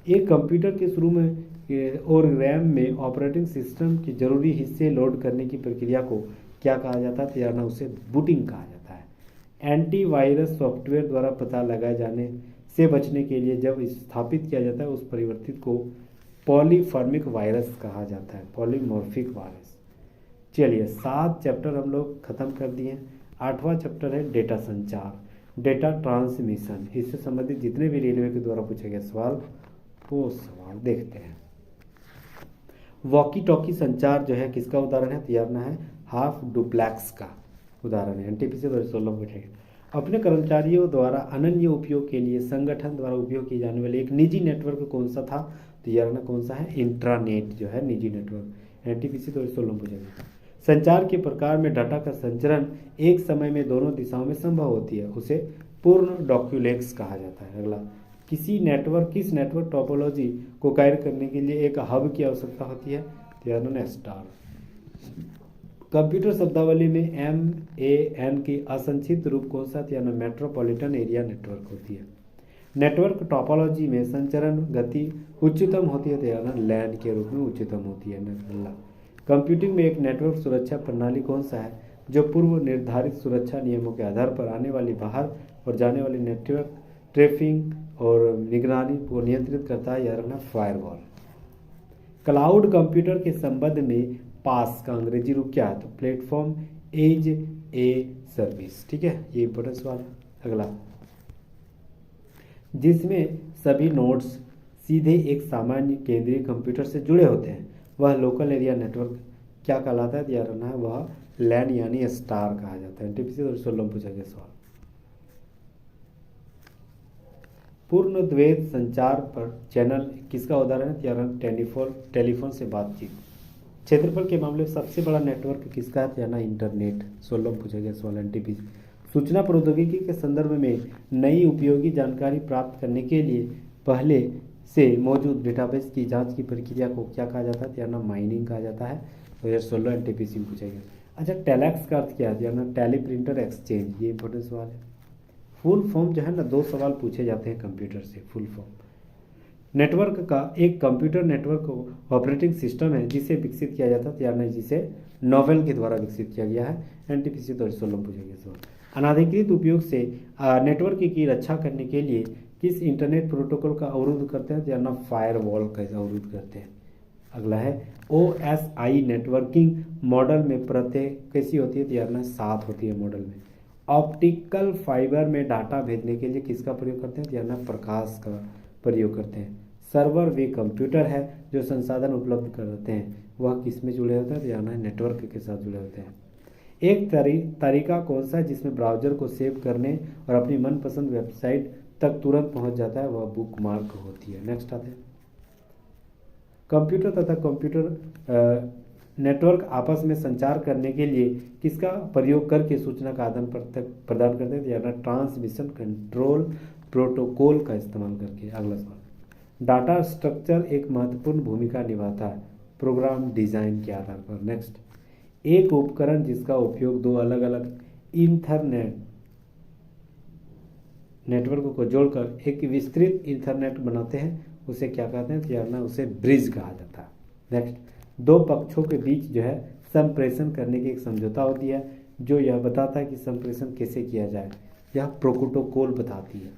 एक कंप्यूटर के शुरू में और रैम में ऑपरेटिंग सिस्टम के जरूरी हिस्से लोड करने की प्रक्रिया को क्या कहा जाता है? यानी उसे बूटिंग कहा जाता है। एंटीवायरस सॉफ्टवेयर द्वारा पता लगाए जाने से बचने के लिए जब स्थापित किया जाता है उस परिवर्तित को पॉलीफॉर्मिक वायरस कहा जाता है, पॉलीमॉर्फिक वायरस। चलिए 7 चैप्टर हम लोग खत्म कर दिए। 8वां चैप्टर है डेटा संचार, डेटा ट्रांसमिशन। इससे संबंधित जितने भी रेलवे के द्वारा पूछे गए सवाल वो सवाल देखते हैं। वॉकी टॉकी संचार जो है किसका उदाहरण है, तैयारना है हाफ डुप्लेक्स का उदाहरण है। एनटीपीसी 2016 पूछेगा। अपने कर्मचारियों द्वारा अनन्य उपयोग के लिए संगठन द्वारा उपयोग किए जाने वाले एक निजी नेटवर्क कौन सा था, तैयारना कौन सा है, इंट्रानेट जो है निजी नेटवर्क। एनटीपीसी 2016 पूछेगा। संचार के प्रकार में डाटा का संचरण एक समय में दोनों दिशाओं में संभव होती है, उसे पूर्ण डॉक्यूलेक्स कहा जाता है। अगला, किस नेटवर्क टोपोलॉजी को कार्य करने के लिए एक हब की आवश्यकता होती है, तैयार स्टार। कंप्यूटर शब्दावली में MAN की असंक्षिप्त रूप कौन सा, तैयार मेट्रोपॉलिटन एरिया नेटवर्क होती है। नेटवर्क टोपोलॉजी में संचरण गति उच्चतम होती है, तैयार लैन के रूप में उच्चतम होती है। अगला, कंप्यूटिंग में एक नेटवर्क सुरक्षा प्रणाली कौन सा है जो पूर्व निर्धारित सुरक्षा नियमों के आधार पर आने वाली बाहर और जाने वाली नेटवर्क ट्रैफिक और निगरानी को नियंत्रित करता है, यार फायरवॉल। क्लाउड कंप्यूटर के संबंध में पास का अंग्रेजी रूप क्या है, तो प्लेटफॉर्म एज ए सर्विस। ठीक है, ये इंपॉर्टेंट सवाल है। अगला, जिसमें सभी नोड्स सीधे एक सामान्य केंद्रीय कंप्यूटर से जुड़े होते हैं, वह लोकल एरिया नेटवर्क क्या कहलाता है, तैयार रहना है वह लैन यानी स्टार कहा जाता है। एनटीपीसी 2016 पूछा गया सवाल। पूर्ण द्वैत संचार पर चैनल किसका उदाहरण है, तैयार टेलीफोन से बातचीत। क्षेत्रफल के मामले में सबसे बड़ा नेटवर्क किसका है, तैयार इंटरनेट। 16 पूछा गया सवाल। एनटीपीसी सूचना प्रौद्योगिकी के संदर्भ में नई उपयोगी जानकारी प्राप्त करने के लिए पहले से मौजूद डेटाबेस की जांच की प्रक्रिया को क्या कहा जाता है, तैयार माइनिंग कहा जाता है। 2016 एनटीपीसी में पूछा गया। अच्छा, टेलैक्स का अर्थ क्या है, तैयार टेली प्रिंटर एक्सचेंज। ये इंपॉर्टेंट सवाल है। फुल फॉर्म जो है ना, 2 सवाल पूछे जाते हैं कंप्यूटर से। फुल फॉर्म नेटवर्क का एक कंप्यूटर नेटवर्क ऑपरेटिंग सिस्टम है जिसे विकसित किया जाता है, तैयार जिसे नोवेल के द्वारा विकसित किया गया है। एनटीपीसी 2016 पूछा गया सवाल। अनाधिकृत उपयोग से नेटवर्क की रक्षा करने के लिए किस इंटरनेट प्रोटोकॉल का अवरोध करते हैं, तैयार फायरवॉल का अवरोध करते हैं। अगला है OSI नेटवर्किंग मॉडल में परतें कैसी होती है, तैयार 7 होती है मॉडल में। ऑप्टिकल फाइबर में डाटा भेजने के लिए किसका प्रयोग करते हैं, तैयार प्रकाश का प्रयोग करते हैं। सर्वर वे कंप्यूटर है जो संसाधन उपलब्ध कराते हैं, वह किस में जुड़े होते हैं, तैयार नेटवर्क के साथ जुड़े होते हैं। एक तरीका कौन सा है जिसमें ब्राउजर को सेव करने और अपनी मनपसंद वेबसाइट तक तुरंत पहुंच जाता है, वह बुकमार्क होती है। नेक्स्ट आते हैं, कंप्यूटर तथा कंप्यूटर नेटवर्क आपस में संचार करने के लिए किसका प्रयोग करके सूचना का आदान प्रदान करते हैं, यानी ट्रांसमिशन कंट्रोल प्रोटोकॉल का इस्तेमाल करके। अगला सवाल, डाटा स्ट्रक्चर एक महत्वपूर्ण भूमिका निभाता है प्रोग्राम डिजाइन के आधार पर। नेक्स्ट, एक उपकरण जिसका उपयोग 2 अलग अलग इंटरनेट नेटवर्क को जोड़कर एक विस्तृत इंटरनेट बनाते हैं, उसे क्या कहते हैं, तैयार उसे ब्रिज कहा जाता है। नेक्स्ट, 2 पक्षों के बीच जो है संप्रेषण करने की एक समझौता होती है जो यह बताता है कि संप्रेषण कैसे किया जाए, यह प्रोटोकॉल बताती है।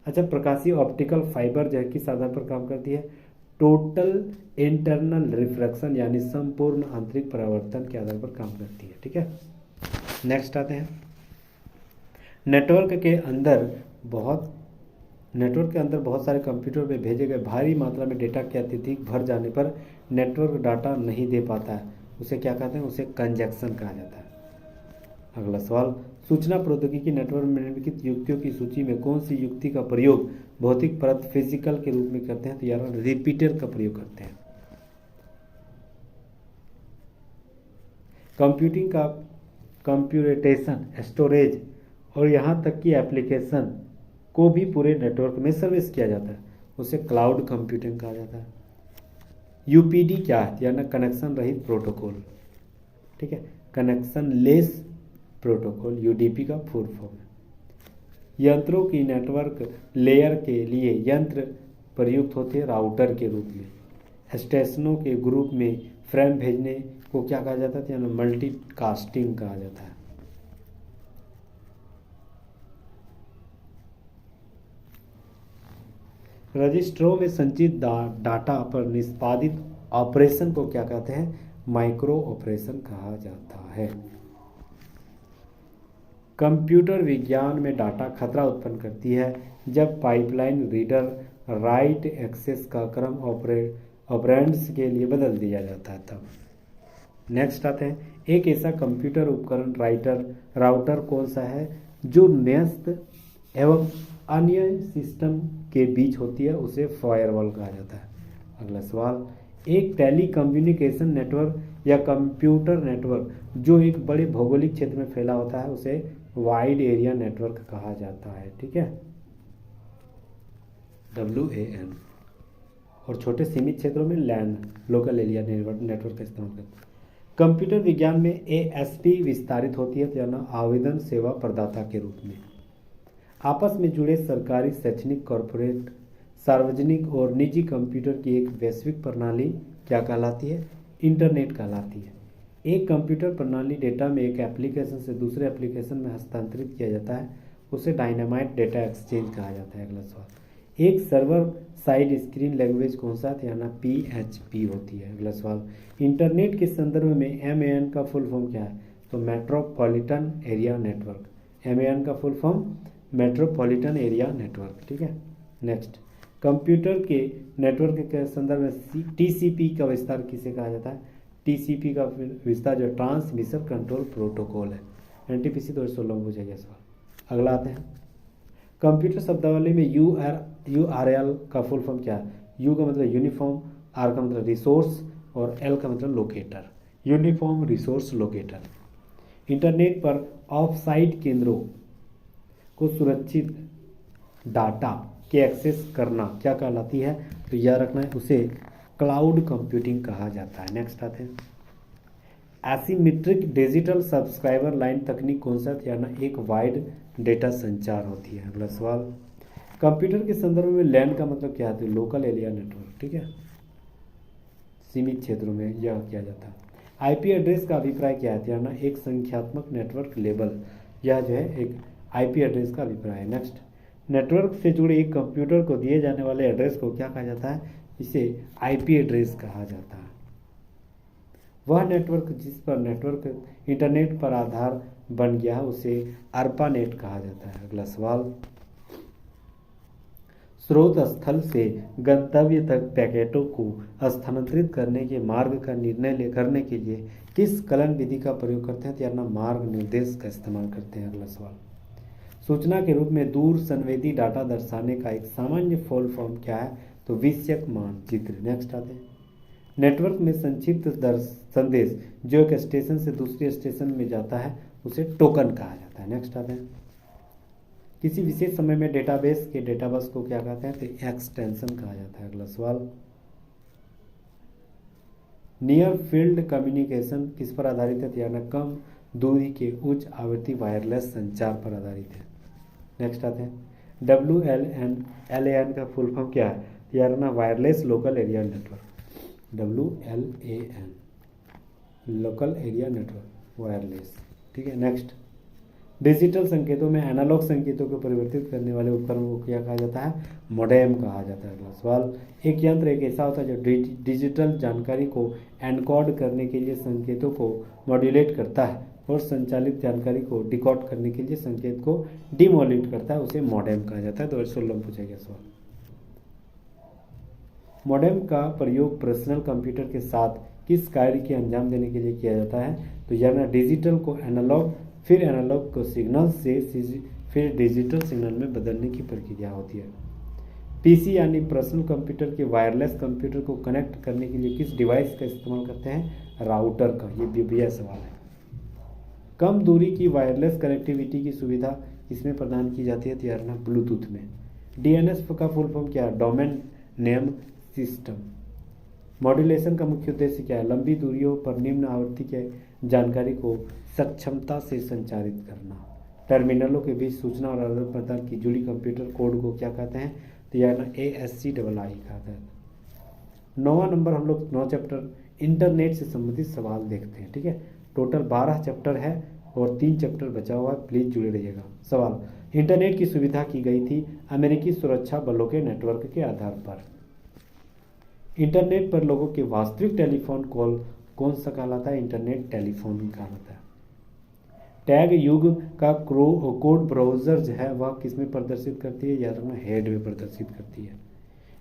अच्छा, प्रकाशीय ऑप्टिकल फाइबर जो है किस आधार पर काम करती है, टोटल इंटरनल रिफ्रैक्शन यानी संपूर्ण आंतरिक परावर्तन के आधार पर काम करती है। ठीक है, नेक्स्ट आते हैं, नेटवर्क के अंदर बहुत सारे कंप्यूटर में भेजे गए भारी मात्रा में डेटा के अत्यधिक भर जाने पर नेटवर्क डाटा नहीं दे पाता है, उसे क्या कहते हैं, उसे कंजेक्शन कहा जाता है। अगला सवाल, सूचना प्रौद्योगिकी नेटवर्क में निम्नलिखित युक्तियों की सूची में कौन सी युक्ति का प्रयोग भौतिक परत फिजिकल के रूप में करते हैं, तो यार रिपीटर का प्रयोग करते हैं। कंप्यूटिंग का कंप्यूटेशन, स्टोरेज और यहाँ तक कि एप्लीकेशन को भी पूरे नेटवर्क में सर्विस किया जाता है, उसे क्लाउड कंप्यूटिंग कहा जाता है। यूपीडी क्या है, यानी कनेक्शन रहित प्रोटोकॉल। ठीक है, कनेक्शन लेस प्रोटोकॉल यूडीपी का फुल फॉर्म है। यंत्रों की नेटवर्क लेयर के लिए यंत्र प्रयुक्त होते हैं राउटर के रूप में। स्टेशनों के ग्रुप में फ्रेम भेजने को क्या कहा जाता है, यानी मल्टीकास्टिंग कहा जाता है। रजिस्टरों में संचित डाटा पर निष्पादित ऑपरेशन को क्या कहते हैं, माइक्रो ऑपरेशन कहा जाता है। कंप्यूटर विज्ञान में डाटा खतरा उत्पन्न करती है जब पाइपलाइन रीडर राइट एक्सेस का क्रम ऑपरेंड्स के लिए बदल दिया जाता है तब। नेक्स्ट आते हैं, एक ऐसा कंप्यूटर उपकरण राउटर कौन सा है जो न्यस्त एवं अन्य सिस्टम के बीच होती है, उसे फायरवॉल कहा जाता है। अगला सवाल, एक टेली कम्युनिकेशन नेटवर्क या कंप्यूटर नेटवर्क जो एक बड़े भौगोलिक क्षेत्र में फैला होता है उसे वाइड एरिया नेटवर्क कहा जाता है। ठीक है, WAN। और छोटे सीमित क्षेत्रों में LAN लोकल एरिया नेटवर्क का इस्तेमाल करते हैं। कंप्यूटर विज्ञान में ASP विस्तारित होती है यानी आवेदन सेवा प्रदाता के रूप में। आपस में जुड़े सरकारी, शैक्षणिक, कॉरपोरेट, सार्वजनिक और निजी कंप्यूटर की एक वैश्विक प्रणाली क्या कहलाती है? इंटरनेट कहलाती है। एक कंप्यूटर प्रणाली डेटा में एक एप्लीकेशन से दूसरे एप्लीकेशन में हस्तांतरित किया जाता है, उसे डायनामाइट डेटा एक्सचेंज कहा जाता है। अगला सवाल, एक सर्वर साइड स्क्रीन लैंग्वेज कौन सा है? यानी PHP होती है। अगला सवाल, इंटरनेट के संदर्भ में MAN का फुल फॉर्म क्या है? तो मेट्रोपॉलिटन एरिया नेटवर्क। MAN का full form metropolitan area network. ठीक है, नेक्स्ट, कंप्यूटर के नेटवर्क के संदर्भ में TCP का विस्तार किसे कहा जाता है? TCP का विस्तार जो ट्रांसमिशन कंट्रोल प्रोटोकॉल है। NTPC 2016 में पूछा गया सवाल। अगला आते हैं, कंप्यूटर शब्दावली में URL का फुल फॉर्म क्या है? U का मतलब यूनिफॉर्म, R का मतलब रिसोर्स और L का मतलब locator. Uniform resource locator. Internet पर ऑफ साइट केंद्रों को सुरक्षित डाटा के एक्सेस करना क्या कहलाती है? तो याद रखना है, उसे क्लाउड कंप्यूटिंग कहा जाता है। नेक्स्ट आते हैं, एसिमेट्रिक डिजिटल सब्सक्राइबर लाइन तकनीक कौन सा? यानी एक वाइड डेटा संचार होती है। अगला सवाल, कंप्यूटर के संदर्भ में LAN का मतलब क्या है? Local area network. ठीक है, सीमित क्षेत्रों में यह किया जाता है। IP एड्रेस का अभिप्राय क्या है? यानी एक संख्यात्मक नेटवर्क लेबल, यह जो है एक IP एड्रेस का अभिप्राय है। नेक्स्ट, नेटवर्क से जुड़े एक कंप्यूटर को दिए जाने वाले एड्रेस को क्या कहा जाता है? इसे IP एड्रेस कहा जाता है। वह नेटवर्क जिस पर नेटवर्क इंटरनेट पर आधार बन गया है उसे ARPANET कहा जाता है। अगला सवाल, स्रोत स्थल से गंतव्य तक पैकेटों को स्थानांतरित करने के मार्ग का निर्णय करने के लिए किस कलन विधि का प्रयोग करते हैं? यानी मार्ग निर्देश का इस्तेमाल करते हैं। अगला सवाल, सूचना के रूप में दूर संवेदी डाटा दर्शाने का एक सामान्य फुल फॉर्म क्या है? तो विषयक मानचित्र। नेक्स्ट आते हैं, नेटवर्क में संक्षिप्त संदेश जो एक स्टेशन से दूसरे स्टेशन में जाता है उसे टोकन कहा जाता है। नेक्स्ट आते हैं, किसी विशेष समय में डेटाबेस के डेटाबस को क्या कहते हैं? तो एक्सटेंशन कहा जाता है। अगला सवाल, नियर फील्ड कम्युनिकेशन किस पर आधारित है? यानी कम दूरी के उच्च आवृत्ति वायरलेस संचार पर आधारित है। नेक्स्ट आते हैं, WLAN का फुल फॉर्म क्या है? यानी wireless local area network. WLAN local area network wireless. ठीक है, नेक्स्ट, डिजिटल संकेतों में एनालॉग संकेतों को परिवर्तित करने वाले उपकरण को क्या कहा जाता है? मोडेम कहा जाता है। अगला सवाल, एक यंत्र एक ऐसा होता है जो डिजिटल जानकारी को एनकोड करने के लिए संकेतों को मॉड्यूलेट करता है और संचालित जानकारी को डिकोड करने के लिए संकेत को डिमोड्यूलेट करता है, उसे मोडेम कहा जाता है। 2016 में पूछा गया सवाल। मोडेम का प्रयोग पर्सनल कंप्यूटर के साथ किस कार्य के अंजाम देने के लिए किया जाता है? तो यानी डिजिटल को एनालॉग, फिर एनालॉग को सिग्नल से फिर डिजिटल सिग्नल में बदलने की प्रक्रिया होती है। PC यानी पर्सनल कंप्यूटर के वायरलेस कंप्यूटर को कनेक्ट करने के लिए किस डिवाइस का इस्तेमाल करते हैं? राउटर का। ये BBA सवाल है। कम दूरी की वायरलेस कनेक्टिविटी की सुविधा इसमें प्रदान की जाती है? तो ब्लूटूथ में। DNS का फुल फॉर्म क्या है? Domain name system. मॉड्यूलेशन का मुख्य उद्देश्य क्या है? लंबी दूरियों पर निम्न आवृत्ति के जानकारी को सक्षमता से संचारित करना। टर्मिनलों के बीच सूचना और आदान प्रदान की जुड़ी कंप्यूटर कोड को क्या कहते हैं? तो ASCII कहते हैं। 9वां नंबर हम लोग 9 चैप्टर इंटरनेट से संबंधित सवाल देखते हैं। ठीक है, टोटल 12 चैप्टर है और 3 चैप्टर बचा हुआ है, प्लीज जुड़े रहिएगा। सवाल, इंटरनेट की सुविधा की गई थी अमेरिकी सुरक्षा बलों के नेटवर्क के आधार पर। इंटरनेट पर लोगों के वास्तविक टेलीफोन कॉल कौन सा कहलाता है? इंटरनेट टेलीफोन कहलाता है। टैग युग का कोड ब्राउज़र जो है वह किस में प्रदर्शित करती है, याद रखना हेड में प्रदर्शित करती है।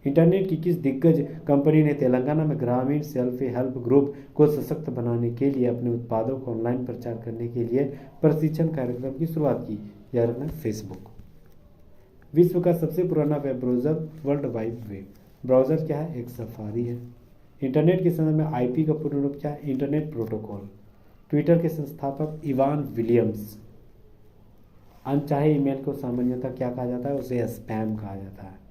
इंटरनेट की किस दिग्गज कंपनी ने तेलंगाना में ग्रामीण सेल्फ हेल्प ग्रुप को सशक्त बनाने के लिए अपने उत्पादों को ऑनलाइन प्रचार करने के लिए प्रशिक्षण कार्यक्रम की शुरुआत की, याद रखना फेसबुक। विश्व का सबसे पुराना web browser world wide web browser क्या है, एक सफारी है। इंटरनेट के संदर्भ में आईपी का पूर्ण रूप क्या है, इंटरनेट प्रोटोकॉल। ट्विटर के संस्थापक इवान विलियम्स। अनचाहे ईमेल को सामान्यतः क्या कहा जाता है, उसे स्पैम कहा जाता है।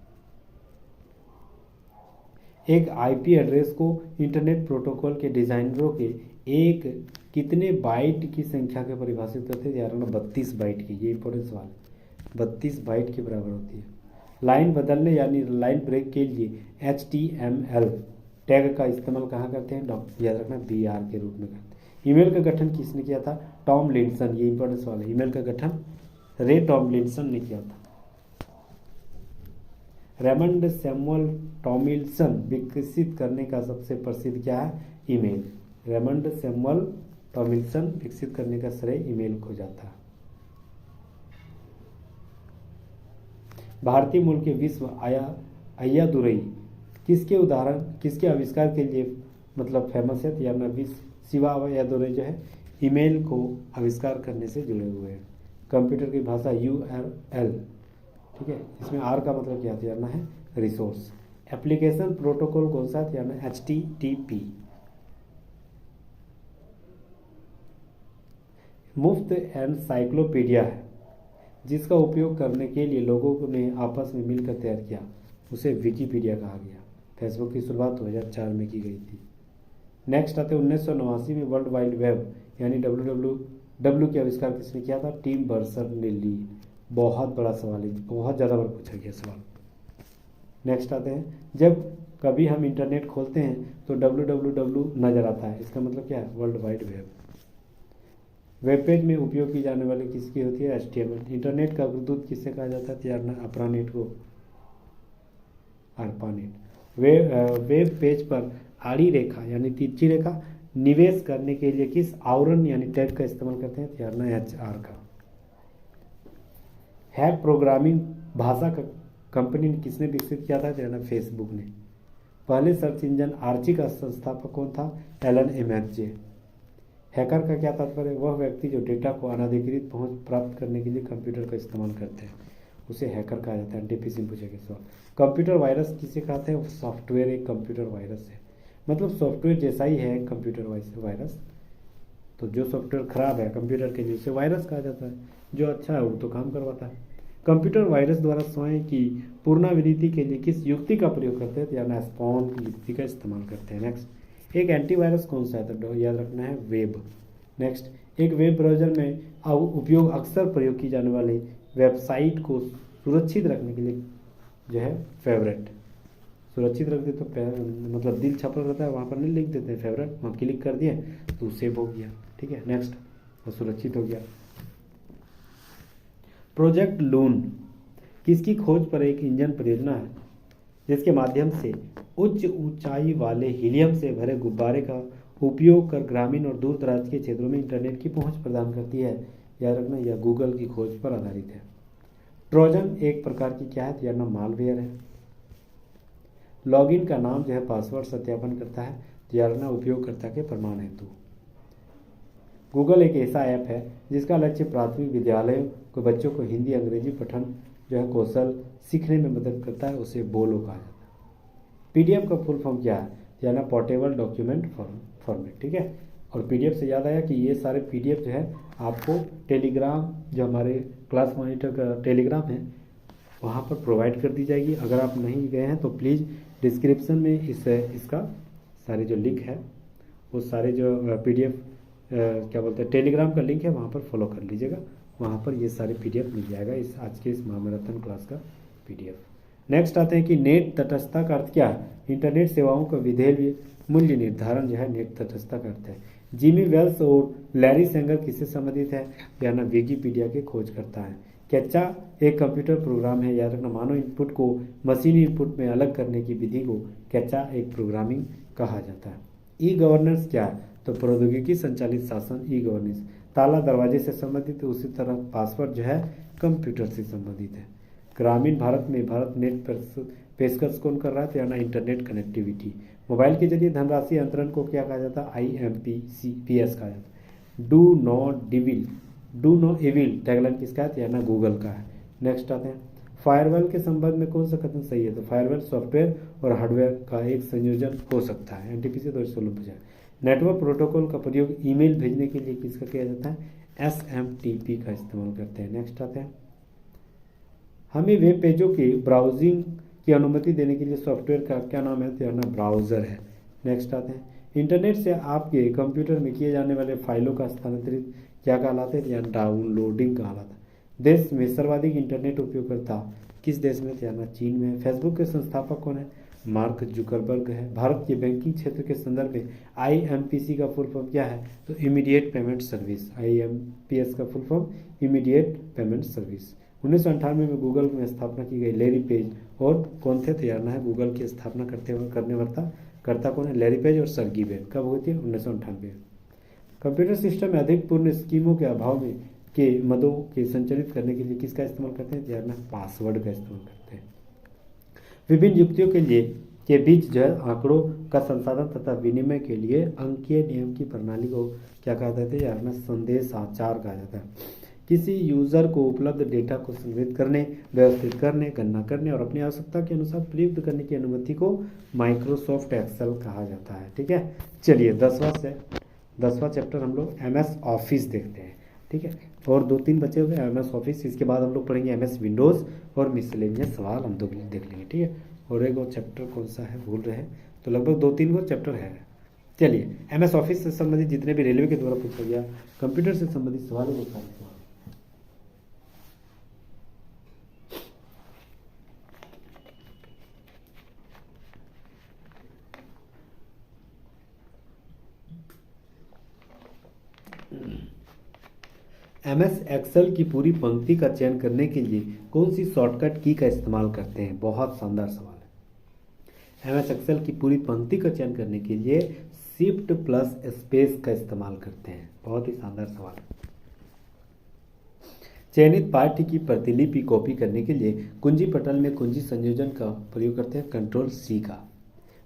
एक आईपी एड्रेस को इंटरनेट प्रोटोकॉल के डिजाइनरों के एक कितने बाइट की संख्या के परिभाषित करते हैं, यार 32 बाइट की। ये इंपॉर्टेंट सवाल है, 32 बाइट के बराबर होती है। लाइन बदलने यानी लाइन ब्रेक के लिए HTML टैग का इस्तेमाल कहाँ करते हैं, याद रखना BR के रूप में करते हैं। ईमेल का गठन किसने किया था, टॉम लिंडसन। ये इंपॉर्टेंट सवाल है, ईमेल का गठन रे टॉमलिंसन ने किया था। रेमंड सैमुअल टॉमलिंसन विकसित करने का सबसे प्रसिद्ध क्या है, ईमेल। रेमंड सैमुअल टॉमलिंसन विकसित करने का श्रेय ईमेल को जाता है। भारतीय मूल के विश्व अय्यादुरई किसके आविष्कार के लिए मतलब फेमस है, यार विश्व शिवा अय्यादुरई जो है ईमेल को आविष्कार करने से जुड़े हुए हैं। कंप्यूटर की भाषा URL, ठीक है, इसमें R का मतलब क्या याना है, रिसोर्स। एप्लीकेशन प्रोटोकॉल कौन सा याना HTTP। मुफ्त एनसाइक्लोपीडिया है जिसका उपयोग करने के लिए लोगों ने आपस में मिलकर तैयार किया, उसे विकिपीडिया कहा गया। फेसबुक की शुरुआत 2004 में की गई थी। नेक्स्ट आते 1989 में वर्ल्ड वाइड वेब यानी WWW के आविष्कार किसने किया था, टिम बर्नर्स-ली ने। बहुत बड़ा सवाल है, बहुत ज़्यादा बार पूछा गया सवाल। नेक्स्ट आते हैं, जब कभी हम इंटरनेट खोलते हैं तो WWW नज़र आता है, इसका मतलब क्या है, world wide web. Web page में उपयोग की जाने वाली किसकी होती है, HTML। इंटरनेट का अग्रदूत किससे कहा जाता है, यार अपरानेट को, ARPANET। वेब पेज पर आड़ी रेखा यानी तिरछी रेखा निवेश करने के लिए किस आवरण यानी टैग का इस्तेमाल करते हैं, यार HR का। हैक प्रोग्रामिंग भाषा का कंपनी ने किसने विकसित किया था, यार फेसबुक ने। पहले सर्च इंजन आर्ची का संस्थापक कौन था, एलन एमएचजे। हैकर का क्या तात्पर्य है, वह व्यक्ति जो डेटा को अनाधिकृत पहुंच प्राप्त करने के लिए कंप्यूटर का इस्तेमाल करते हैं, उसे हैकर कहा जाता है। एनटीपीसी में पूछेगा सवाल। कंप्यूटर वायरस किसे कहते हैं, सॉफ्टवेयर एक कंप्यूटर वायरस है, मतलब सॉफ्टवेयर जैसा ही है कंप्यूटर वायरस। तो जो सॉफ्टवेयर खराब है कंप्यूटर के लिए उसे वायरस कहा जाता है, जो अच्छा है वो तो काम करवाता है। कंप्यूटर वायरस द्वारा स्वयं की पुनरावृत्ति के लिए किस युक्ति का प्रयोग करते हैं, या स्पॉन की युक्ति का इस्तेमाल करते हैं। नेक्स्ट, एक एंटीवायरस कौन सा है, तो याद रखना है वेब। नेक्स्ट, एक वेब ब्राउज़र में उपयोग अक्सर प्रयोग की जाने वाली वेबसाइट को सुरक्षित रखने के लिए जो है फेवरेट, सुरक्षित रख देते तो मतलब दिल छपल रहता है, वहाँ पर नहीं लिख देते हैं फेवरेट, वहाँ क्लिक कर दिए तो सेव हो गया, ठीक है। नेक्स्ट, वो सुरक्षित हो गया। प्रोजेक्ट लून किसकी खोज पर एक इंजन परियोजना है जिसके माध्यम से उच्च ऊंचाई वाले हीलियम से भरे गुब्बारे का उपयोग कर ग्रामीण और दूर दराज के क्षेत्रों में इंटरनेट की पहुंच प्रदान करती है, याद रखना यह गूगल की खोज पर आधारित है। ट्रोजन एक प्रकार की क्या है, यार मालवेयर है। लॉगिन का नाम जो है पासवर्ड सत्यापन करता है, यार उपयोगकर्ता के प्रमाण हेतु। गूगल एक ऐसा ऐप है जिसका लक्ष्य प्राथमिक विद्यालयों के बच्चों को हिंदी अंग्रेजी पठन जो है कौशल सीखने में मदद करता है, उसे बोलो कहा जाता है। पीडीएफ का फुल फॉर्म क्या है, यानी पोर्टेबल डॉक्यूमेंट फॉर्मेट, ठीक है। और पीडीएफ से याद आया कि ये सारे पीडीएफ जो है आपको टेलीग्राम, जो हमारे क्लास मॉनिटर का टेलीग्राम है वहाँ पर प्रोवाइड कर दी जाएगी। अगर आप नहीं गए हैं तो प्लीज़ डिस्क्रिप्शन में इसका सारे जो लिंक है वो सारे जो पीडीएफ क्या बोलते हैं टेलीग्राम का लिंक है वहाँ पर फॉलो कर लीजिएगा, वहाँ पर ये सारे पीडीएफ मिल जाएगा इस आज के इस महामैराथन क्लास का पीडीएफ। नेक्स्ट आते हैं कि नेट तटस्थता का अर्थ क्या है। इंटरनेट सेवाओं का विधेय मूल्य निर्धारण जो है नेट तटस्थता का अर्थ है। जिमी वेल्स और लैरी सेंगर किससे संबंधित है, यानी विकिपीडिया के खोज करता है। कैचा एक कंप्यूटर प्रोग्राम है, याद रखना मानव इनपुट को मशीनी इनपुट में अलग करने की विधि को कैचा एक प्रोग्रामिंग कहा जाता है। ई गवर्नेंस क्या है, तो प्रौद्योगिकी संचालित शासन ई गवर्नेंस। ताला दरवाजे से संबंधित है, उसी तरह पासवर्ड जो है कंप्यूटर से संबंधित है। ग्रामीण भारत में भारत नेट पर पेशकश कौन कर रहा है? तो यानी इंटरनेट कनेक्टिविटी। मोबाइल के जरिए धनराशि अंतरण को क्या कहा जाता है? IMPS कहा जाता है। डू नो इविल टैगलाइन किसका है? तो यानी गूगल का है। नेक्स्ट आते हैं, फायरवॉल के संबंध में कौन सा कथन सही है? तो फायरवॉल सॉफ्टवेयर और हार्डवेयर का एक संयोजन हो सकता है। NTPC 2016 पूछा है। नेटवर्क प्रोटोकॉल का प्रयोग ईमेल भेजने के लिए किसका किया जाता है? SMTP का इस्तेमाल करते हैं। नेक्स्ट आते हैं, हमें वेब पेजों के ब्राउजिंग की अनुमति देने के लिए सॉफ्टवेयर का क्या नाम है? तो यानी ब्राउज़र है। नेक्स्ट आते हैं, इंटरनेट से आपके कंप्यूटर में किए जाने वाले फाइलों का स्थानांतरित क्या कहलाते हैं? यानी डाउनलोडिंग कहलाता है। देश में सर्वाधिक इंटरनेट उपयोगकर्ता किस देश में? तो यानी चीन में है। फेसबुक के संस्थापक कौन है? मार्क जुकरबर्ग है। भारत के बैंकिंग क्षेत्र के संदर्भ में IMPC का फुल फॉर्म क्या है? तो इमीडिएट पेमेंट सर्विस। IMPS का full form immediate payment service. 1998 में गूगल में स्थापना की गई। लैरी पेज और कौन थे? तो यानी है गूगल की स्थापना करता कौन है? लैरी पेज और सर्गी ब्रिन। कब हुई थी? 1998। कंप्यूटर सिस्टम में अधिक पूर्ण स्कीमों के अभाव में के मदों के संचालित करने के लिए किसका इस्तेमाल करते हैं? यानी पासवर्ड का इस्तेमाल करते हैं। विभिन्न युक्तियों के बीच जो है आंकड़ों का संसाधन तथा विनिमय के लिए अंकीय नियम की प्रणाली को क्या कहा जाता है? यानी संदेश आचार कहा जाता है। किसी यूजर को उपलब्ध डेटा को संग्रहित करने, व्यवस्थित करने, गणना करने और अपनी आवश्यकता के अनुसार प्रयुक्त करने की अनुमति को माइक्रोसॉफ्ट एक्सेल कहा जाता है। ठीक है, चलिए 10वां चैप्टर हम लोग MS ऑफिस देखते हैं। ठीक है, और 2-3 बचे हुए MS ऑफिस। इसके बाद हम लोग पढ़ेंगे MS विंडोज़ और मिसलेनियस सवाल हम दो देख लेंगे। ठीक है, और एक और चैप्टर कौन सा है भूल रहे हैं, तो लगभग 2-3 गो चैप्टर है। चलिए, MS ऑफिस से संबंधित जितने भी रेलवे के द्वारा पूछा गया कंप्यूटर से संबंधित सवाल है वो सारे सवाल। MS एक्सेल की पूरी पंक्ति का चयन करने के लिए कौन सी शॉर्टकट की का इस्तेमाल करते हैं? बहुत शानदार सवाल है। MS एक्सेल की पूरी पंक्ति का चयन करने के लिए शिफ्ट प्लस स्पेस का इस्तेमाल करते हैं। बहुत ही शानदार सवाल है। चयनित पाठ्य की प्रतिलिपि कॉपी करने के लिए कुंजी पटल में कुंजी संयोजन का प्रयोग करते हैं, Ctrl+C का।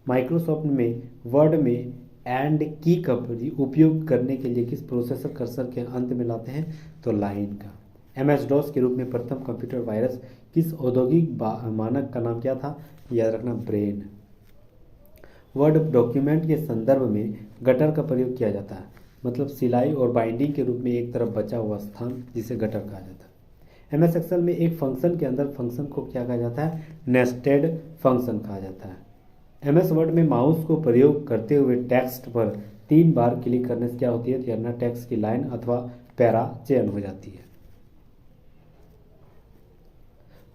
माइक्रोसॉफ्ट में वर्ड में एंड की का उपयोग करने के लिए किस प्रोसेसर कर्सर के अंत में लाते हैं? तो लाइन का। MS-DOS के रूप में प्रथम कंप्यूटर वायरस किस औद्योगिक मानक का नाम क्या था? याद रखना, ब्रेन। वर्ड डॉक्यूमेंट के संदर्भ में गटर का प्रयोग किया जाता है, मतलब सिलाई और बाइंडिंग के रूप में एक तरफ बचा हुआ स्थान जिसे गटर कहा जाता है। MS एक्सेल में एक फंक्शन के अंदर फंक्शन को क्या कहा जाता है? नेस्टेड फंक्शन कहा जाता है। MS वर्ड में माउस को प्रयोग करते हुए टेक्स्ट पर 3 बार क्लिक करने से क्या होती है? तो यानी टेक्स्ट की लाइन अथवा पैरा चयन हो जाती है।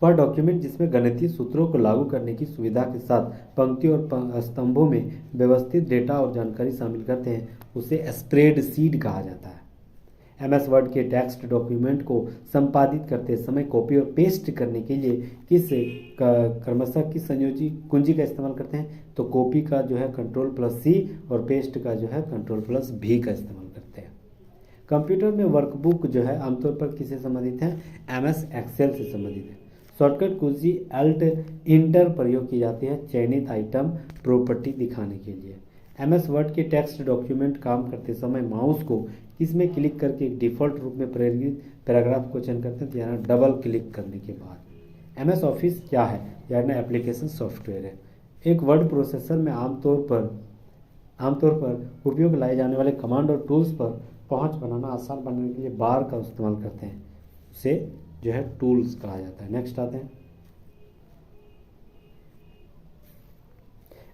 वह डॉक्यूमेंट जिसमें गणितीय सूत्रों को लागू करने की सुविधा के साथ पंक्तियों और स्तंभों में व्यवस्थित डेटा और जानकारी शामिल करते हैं उसे स्प्रेडशीट कहा जाता है। MS वर्ड के टेक्स्ट डॉक्यूमेंट को संपादित करते समय कॉपी और पेस्ट करने के लिए क्रमशः किस संयोजी कुंजी का इस्तेमाल करते हैं? तो कॉपी का जो है Ctrl+C और पेस्ट का जो है Ctrl+V का इस्तेमाल करते हैं। कंप्यूटर में वर्कबुक जो है आमतौर पर किससे संबंधित है? MS एक्सेल से संबंधित है। शॉर्टकट कुंजी Alt इंटर प्रयोग की जाती है चयनित आइटम प्रॉपर्टी दिखाने के लिए। MS वर्ड के टेक्स्ट डॉक्यूमेंट काम करते समय माउस को किसमें क्लिक करके डिफ़ॉल्ट रूप में प्रेरित पैराग्राफ को चयन करते हैं? तो यानी डबल क्लिक करने के बाद। MS ऑफिस क्या है? यानी एप्लीकेशन सॉफ्टवेयर है। एक वर्ड प्रोसेसर में आमतौर पर उपयोग लाए जाने वाले कमांड और टूल्स पर पहुंच बनाना आसान बनाने के लिए बार का इस्तेमाल करते हैं, उसे जो है टूल्स कहा जाता है। नेक्स्ट आते हैं,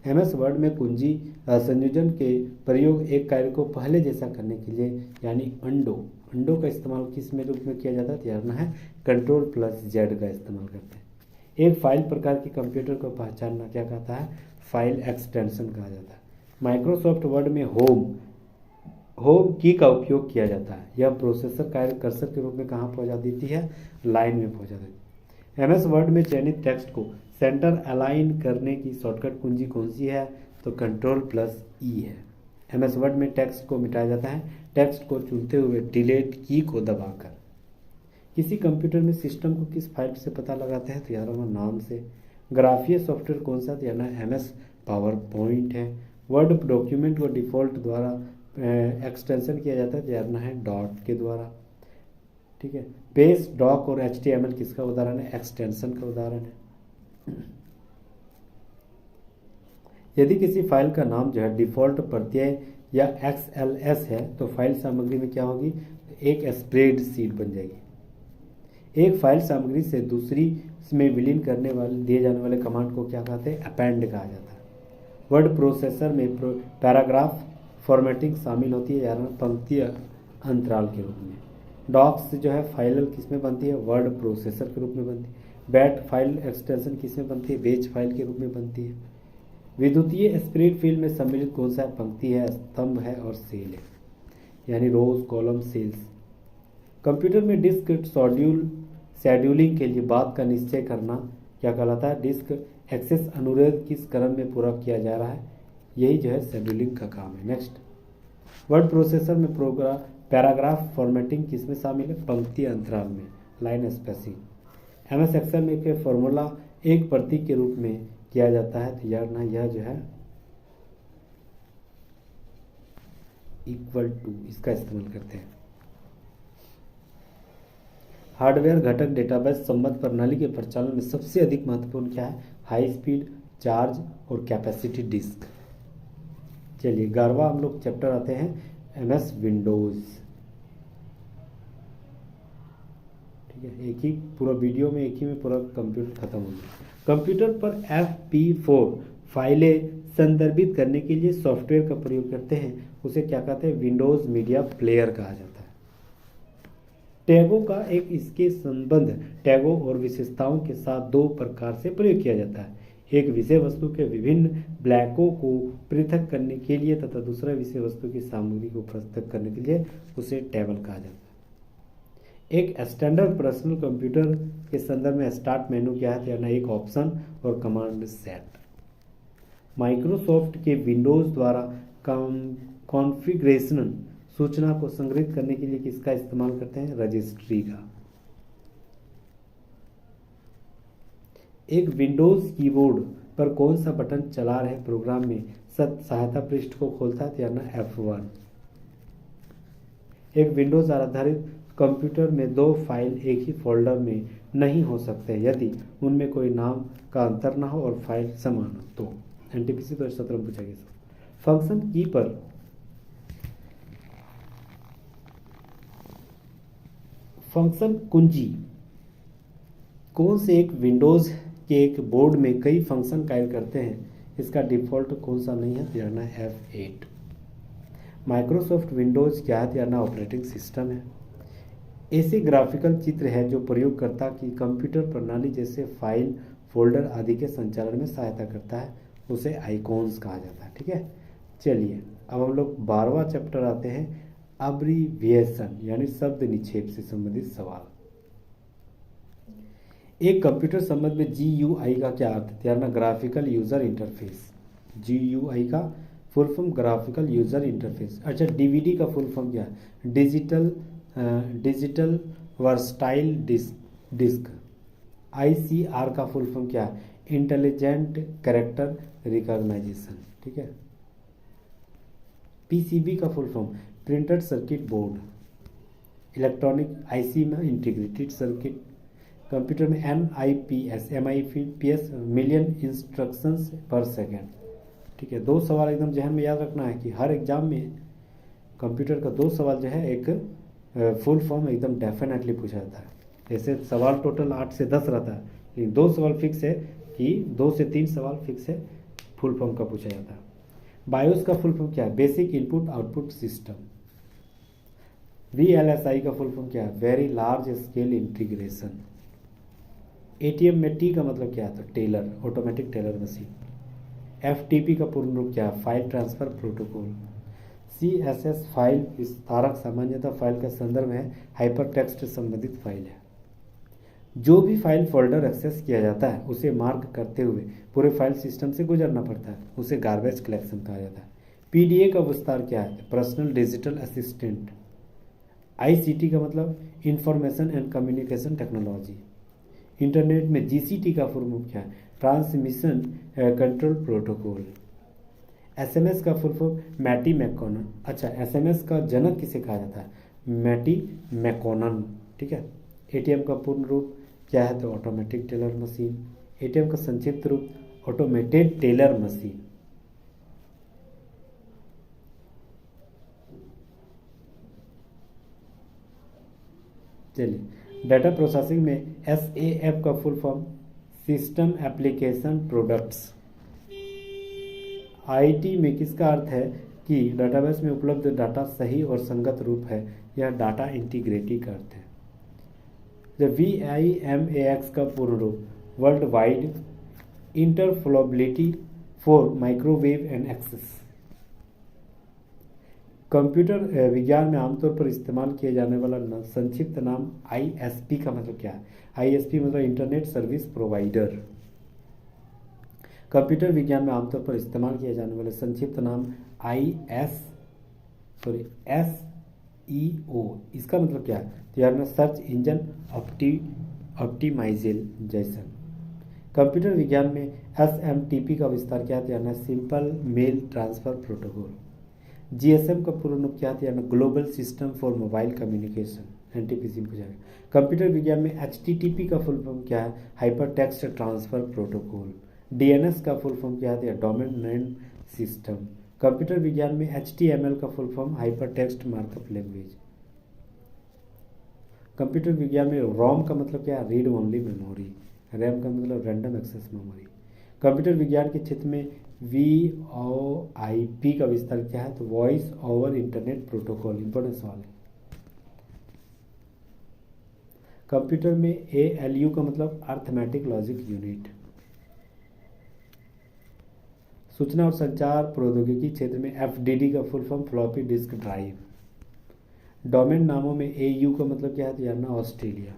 MS वर्ड में कुंजी संयोजन के प्रयोग एक कार्य को पहले जैसा करने के लिए यानी अंडो का इस्तेमाल किस में रूप में किया जाता है? यानी है Ctrl+Z का इस्तेमाल करते हैं। एक फाइल प्रकार के कंप्यूटर को पहचानना क्या कहता है? फाइल एक्सटेंशन कहा जाता है। माइक्रोसॉफ्ट वर्ड में होम की का उपयोग किया जाता है। यह प्रोसेसर कार्य कर्सर के रूप में कहाँ पहुँचा देती है? लाइन में पहुँचा देती है। MS वर्ड में चयनित टेक्स्ट को सेंटर अलाइन करने की शॉर्टकट कुंजी कौन सी है? तो Ctrl+E है। MS वर्ड में टेक्स्ट को मिटाया जाता है टेक्स्ट को चुनते हुए डिलीट की को दबाकर। किसी कंप्यूटर में सिस्टम को किस फाइल से पता लगाते हैं तो यार हमारा नाम से। ग्राफीय सॉफ्टवेयर कौन सा, तो यार MS पावर पॉइंट है। वर्ड डॉक्यूमेंट को डिफ़ॉल्ट द्वारा एक्सटेंशन किया जाता है तो यार है डॉट के द्वारा, ठीक है। बेस, डॉक और HTML किसका उदाहरण है, एक्सटेंशन का उदाहरण है। यदि किसी फाइल का नाम जो है डिफ़ॉल्ट प्रत्यय या XLS है तो फाइल सामग्री में क्या होगी, एक स्प्रेडशीट बन जाएगी। एक फाइल सामग्री से दूसरी में विलीन करने वाले दिए जाने वाले कमांड को क्या कहते हैं, अपेंड कहा जाता है। वर्ड प्रोसेसर में पैराग्राफ फॉर्मेटिंग शामिल होती है यार पंक्ति अंतराल के रूप में। डॉक्स जो है फाइल किस में बनती है, वर्ड प्रोसेसर के रूप में बनती है। बैट फाइल एक्सटेंशन किस में बनती है, बेच फाइल के रूप में बनती है। विद्युतीय स्प्रेड फील्ड में सम्मिलित कौन सा है, पंक्ति है, स्तंभ है और सेल है, यानी रोज, कॉलम, सेल्स। कंप्यूटर में डिस्क शेड्यूलिंग के लिए बात का निश्चय करना क्या कहलाता है, डिस्क एक्सेस अनुरोध किस क्रम में पूरा किया जा रहा है, यही जो है शेड्यूलिंग का काम है। नेक्स्ट, वर्ड प्रोसेसर में पैराग्राफ फॉर्मेटिंग किस में शामिल है, पंक्ति अंतराल में, लाइन स्पेसिंग। MS एक्सेल में के फॉर्मूला एक प्रतीक के रूप में किया जाता है तो यार यह जो है इक्वल टू, इसका इस्तेमाल करते हैं। हार्डवेयर घटक डेटाबेस संबद्ध प्रणाली के परिचालन में सबसे अधिक महत्वपूर्ण क्या है, हाई स्पीड, चार्ज और कैपेसिटी डिस्क। चलिए 11वां हम लोग चैप्टर आते हैं MS विंडोज। ठीक है, एक ही पूरा वीडियो में एक ही में पूरा कंप्यूटर खत्म हो गया। कंप्यूटर पर FP4 फाइलें संदर्भित करने के लिए सॉफ्टवेयर का प्रयोग करते हैं, उसे क्या कहते हैं, विंडोज मीडिया प्लेयर कहा जाता है। टैगों का एक इसके संबंध टैगों और विशेषताओं के साथ दो प्रकार से प्रयोग किया जाता है। एक विषय वस्तु के विभिन्न ब्लॉकों को पृथक करने के लिए तथा दूसरा विषय वस्तु की सामग्री को पृथक करने के लिए, उसे टेबल कहा जाता है। एक स्टैंडर्ड पर्सनल कंप्यूटर के संदर्भ में स्टार्ट मेनू क्या है, यानी एक ऑप्शन और कमांड सेट। माइक्रोसॉफ्ट के विंडोज द्वारा कॉन्फ़िगरेशन सूचना को संग्रहित करने के लिए किसका इस्तेमाल करते हैं, रजिस्ट्री का। एक विंडोज कीबोर्ड पर कौन सा बटन चला रहे प्रोग्राम में सहायता पृष्ठ को खोलता है, यानी F1। एक विंडोज आधारित कंप्यूटर में दो फाइल एक ही फोल्डर में नहीं हो सकते यदि उनमें कोई नाम का अंतर ना हो और फाइल समान हो तो। NTPC 2017 में पूछा गया। फंक्शन की पर फंक्शन कुंजी कौन से एक विंडोज के एक बोर्ड में कई फंक्शन कार्य करते हैं, इसका डिफ़ॉल्ट कौन सा नहीं है, यानी F8। माइक्रोसॉफ्ट विंडोज क्या है, यानी ऑपरेटिंग सिस्टम है। ऐसे ग्राफिकल चित्र है जो प्रयोगकर्ता की कंप्यूटर प्रणाली जैसे फाइल, फोल्डर आदि के संचालन में सहायता करता है, उसे आइकॉन्स कहा जाता है। ठीक है, चलिए अब हम लोग 12वां चैप्टर आते हैं, अब्रीविएशन यानी शब्द निक्षेप से संबंधित सवाल। एक कंप्यूटर संबंध में GUI का क्या अर्थ है, यानी ग्राफिकल यूजर इंटरफेस। GUI का full form graphical user interface. अच्छा, DVD का फुल फॉर्म क्या है, डिजिटल वर्सटाइल डिस्क। ICR का फुल फॉर्म क्या है, इंटेलिजेंट कैरेक्टर रिकॉग्नाइजेशन। ठीक है। PCB का full form printed circuit board. Electronic IC में इंटीग्रेटेड सर्किट। कंप्यूटर में MIPS मिलियन इंस्ट्रक्शंस पर सेकेंड। ठीक है, दो सवाल एकदम जहन में याद रखना है कि हर एग्जाम में कंप्यूटर का दो सवाल जो है एक फुल फॉर्म एकदम डेफिनेटली पूछा जाता है। ऐसे सवाल टोटल 8 से 10 रहता है, लेकिन दो सवाल फिक्स है कि 2 से 3 सवाल फिक्स है फुल फॉर्म का पूछा जाता है। बायोस का फुल फॉर्म क्या है, basic input output system. VLSI का फुल फॉर्म क्या है, very large scale integration. ATM में T का मतलब क्या है, तो teller, automatic teller machine. FTP का पूर्ण रूप क्या है, file transfer protocol. CSS file विस्तारक सामान्यतः फाइल का संदर्भ है, हाइपर टेक्स्ट संबंधित फाइल है। जो भी फाइल फोल्डर एक्सेस किया जाता है उसे मार्क करते हुए पूरे फाइल सिस्टम से गुजरना पड़ता है, उसे गार्बेज कलेक्शन कहा जाता है। पीडीए का विस्तार क्या है? Personal digital assistant. आईसीटी का मतलब information and communication technology. Internet में जीसीटी का फुल फॉर्म क्या है? Transmission control protocol. एसएमएस का फुल फॉर्म मैटी मैकोनन। अच्छा, एसएमएस का जनक किसे कहा जाता है? मैटी मैकोनन। ठीक है। एटीएम का पूर्ण रूप क्या है? तो ऑटोमेटिक टेलर मशीन। एटीएम का संक्षिप्त रूप ऑटोमेटेड टेलर मशीन। चलिए, डाटा प्रोसेसिंग में एसएएफ का full form system application products. IT में किसका अर्थ है कि डाटाबेस में उपलब्ध डाटा सही और संगत रूप है? यह डाटा इंटीग्रिटी का अर्थ है। जब VIMAX का पूर्ण रूप world wide interoperability for microwave and access. Computer विज्ञान में आमतौर पर इस्तेमाल किया जाने वाला संक्षिप्त नाम आईएसपी का मतलब क्या है? आईएसपी मतलब इंटरनेट सर्विस प्रोवाइडर। कंप्यूटर विज्ञान में आमतौर पर इस्तेमाल किया जाने वाले संक्षिप्त नाम SEO। इसका मतलब क्या है? तो यार सर्च इंजन ऑप्टिमाइजेशन। कंप्यूटर विज्ञान में SMTP का विस्तार क्या है? यानी simple mail transfer protocol. GSM का पूर्ण रूप क्या है? यानी global system for mobile communication, NTPC को जाएगा। कंप्यूटर विज्ञान में HTTP का फुल फॉर्म क्या है? Hyper text transfer protocol. DNS का फुल फॉर्म क्या है? Domain name system. कंप्यूटर विज्ञान में HTML का full form hyper text markup language. Computer विज्ञान में रोम का मतलब क्या है? Read only memory. रैम का मतलब रैंडम एक्सेस मेमोरी। कंप्यूटर विज्ञान के क्षेत्र में VoIP का विस्तार क्या है? तो voice over internet protocol. Important सवाल है। कंप्यूटर में ALU का मतलब अर्थमेटिक लॉजिक यूनिट। सूचना और संचार प्रौद्योगिकी क्षेत्र में FDD का full form floppy disk drive. Domain नामों में AU का मतलब क्या है? तो यार ऑस्ट्रेलिया।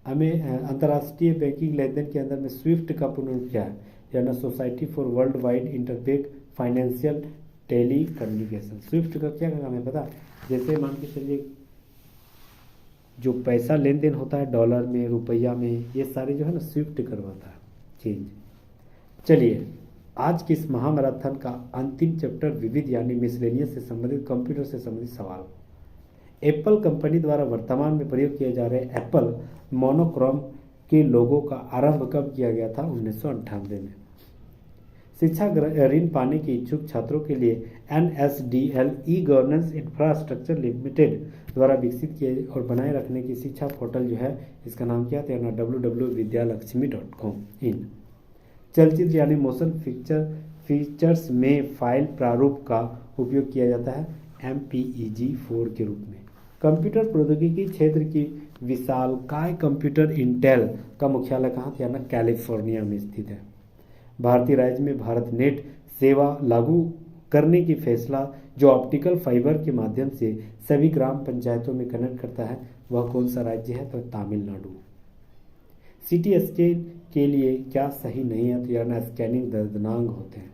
हमें अंतर्राष्ट्रीय बैंकिंग लेन देन के अंदर में स्विफ्ट का पूर्ण रूप क्या है? यानी society for worldwide interbank financial telecommunication. SWIFT का क्या काम है पता? जैसे मान के चलिए जो पैसा लेन देन होता है डॉलर में, रुपया में, ये सारे जो है ना स्विफ्ट करवाता है चेंज। चलिए, आज के इस महामैराथन का अंतिम चैप्टर विविध यानी मिसलेनियस से संबंधित कंप्यूटर से संबंधित सवाल। एप्पल कंपनी द्वारा वर्तमान में प्रयोग किए जा रहे एप्पल मोनोक्रोम के लोगों का आरंभ कब किया गया था? 1998 में। शिक्षा ऋण पाने के इच्छुक छात्रों के लिए NSDL e governance infrastructure limited द्वारा विकसित किए और बनाए रखने की शिक्षा पोर्टल जो है, इसका नाम क्या था? www.vidyalakshmi.com इन। चलचित्र यानी मोशन फीचर्स में फाइल प्रारूप का उपयोग किया जाता है MPEG-4 के रूप में। कंप्यूटर प्रौद्योगिकी क्षेत्र की विशालकाय कंप्यूटर इंटेल का मुख्यालय कहाँ था? यानी कैलिफोर्निया में स्थित है। भारतीय राज्य में भारत नेट सेवा लागू करने की फैसला जो ऑप्टिकल फाइबर के माध्यम से सभी ग्राम पंचायतों में कनेक्ट करता है, वह कौन सा राज्य है? तो तमिलनाडु। CT स्कैन के लिए क्या सही नहीं है? तो यार स्कैनिंग दर्दनाक होते हैं,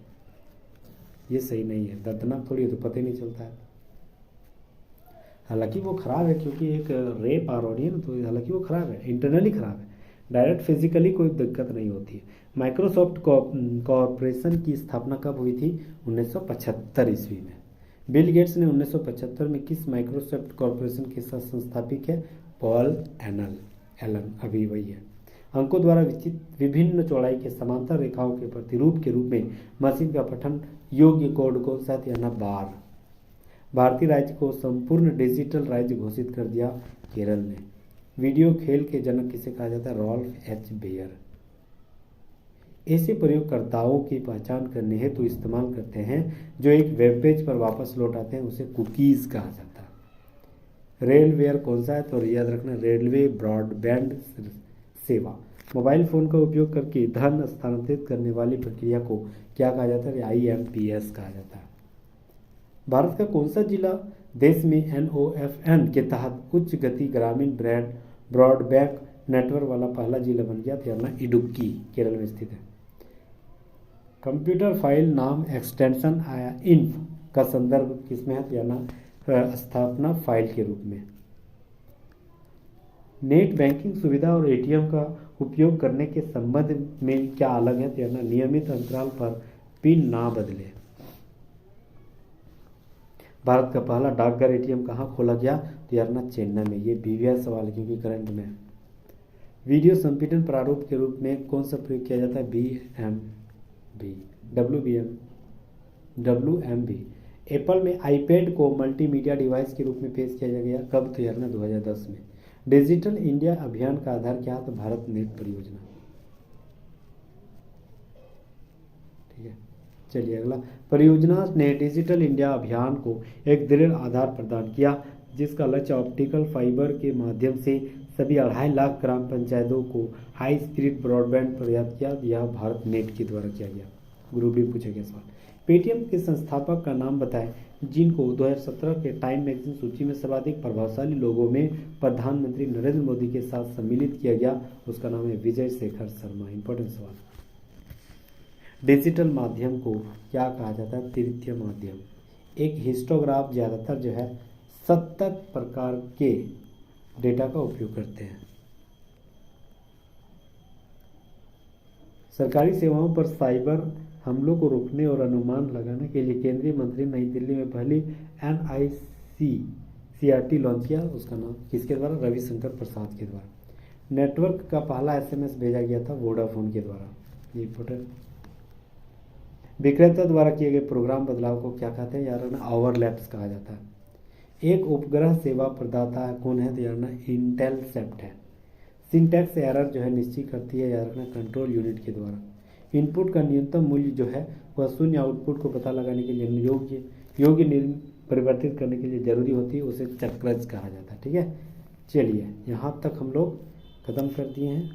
ये सही नहीं है। दर्दनाक थोड़ी है तो पता ही नहीं चलता है। हालांकि वो ख़राब है क्योंकि एक रे पार हो रही है ना, तो हालांकि वो ख़राब है, इंटरनली ख़राब है, डायरेक्ट फिजिकली कोई दिक्कत नहीं होती है। माइक्रोसॉफ्ट कॉरपोरेशन की स्थापना कब हुई थी? 1975 ईस्वी में। बिल गेट्स ने 1975 में किस माइक्रोसॉफ्ट कॉरपोरेशन के साथ संस्थापित है? पॉल एलन, अभी वही है। अंकों द्वारा विकसित विभिन्न चौड़ाई के समांतर रेखाओं के प्रतिरूप के रूप में मशीन का पठन योग्य कोड कौन सा था? यानी बार। भारतीय राज्य को संपूर्ण डिजिटल राज्य घोषित कर दिया केरल ने। वीडियो खेल के जनक किसे कहा जाता है? Ralph H Baer. ऐसे प्रयोगकर्ताओं की पहचान करने हेतु इस्तेमाल करते हैं जो एक वेब पेज पर वापस लौट आते हैं, उसे कुकीज़ कहा जाता है। रेलवेयर कौन सा है? तो याद रखना, रेलवे ब्रॉडबैंड सेवा। मोबाइल फ़ोन का उपयोग करके धन स्थानांतरित करने वाली प्रक्रिया को क्या कहा जाता है? IMPS कहा जाता है। भारत का कौन सा जिला देश में NOFN के तहत उच्च गति ग्रामीण ब्रॉडबैंड नेटवर्क वाला पहला जिला बन गया था? इडुक्की, केरल में स्थित है। कंप्यूटर फाइल नाम एक्सटेंशन इन्फ का संदर्भ किसमें है, तो यानी स्थापना फाइल के रूप में। नेट बैंकिंग सुविधा और एटीएम का उपयोग करने के संबंध में क्या अलग है, तो यानी नियमित अंतराल पर पिन ना बदले। भारत का पहला डाकघर एटीएम कहाँ खोला गया, तो यार चेन्नई में। ये बीवीआई सवाल है क्योंकि करंट में। वीडियो संपीड़न प्रारूप के रूप में कौन सा प्रयोग किया जाता है, WMV। एप्पल में आईपैड को मल्टीमीडिया डिवाइस के रूप में पेश किया गया कब, तो यार 2010 में। डिजिटल इंडिया अभियान का आधार क्या है, तो भारत नेट परियोजना। ठीक है, चलिए अगला। परियोजना ने डिजिटल इंडिया अभियान को एक दृढ़ आधार प्रदान किया जिसका लक्ष्य ऑप्टिकल फाइबर के माध्यम से सभी 2.5 लाख ग्राम पंचायतों को हाई स्पीड ब्रॉडबैंड प्रदान किया। यह भारत नेट के द्वारा किया गया। ग्रुप डी पूछा गया सवाल। पेटीएम के संस्थापक का नाम बताएं जिनको 2017 के टाइम मैगजीन सूची में सर्वाधिक प्रभावशाली लोगों में प्रधानमंत्री नरेंद्र मोदी के साथ सम्मिलित किया गया। उसका नाम है विजय शेखर शर्मा। इंपॉर्टेंट सवाल। डिजिटल माध्यम को क्या कहा जाता है, तृतीय माध्यम। एक हिस्टोग्राफ ज़्यादातर जो है सतत प्रकार के डेटा का उपयोग करते हैं। सरकारी सेवाओं पर साइबर हमलों को रोकने और अनुमान लगाने के लिए केंद्रीय मंत्री नई दिल्ली में पहली NICT लॉन्च किया। उसका नाम किसके द्वारा, रविशंकर प्रसाद के द्वारा। नेटवर्क का पहला SMS भेजा गया था वोडाफोन के द्वारा। ये इंपॉर्टेंट। विक्रेता द्वारा किए गए प्रोग्राम बदलाव को क्या कहते हैं, यार ना ओवरलैप्स कहा जाता है। एक उपग्रह सेवा प्रदाता कौन है, तो यार ना इंटेलसेप्ट है। सिंटैक्स एरर जो है निश्चित करती है यार ना कंट्रोल यूनिट के द्वारा। इनपुट का न्यूनतम मूल्य जो है वह शून्य आउटपुट को पता लगाने के लिए योग्य परिवर्तित करने के लिए जरूरी होती है, उसे चक्रज कहा जाता है। ठीक है, चलिए यहाँ तक हम लोग खत्म कर दिए हैं।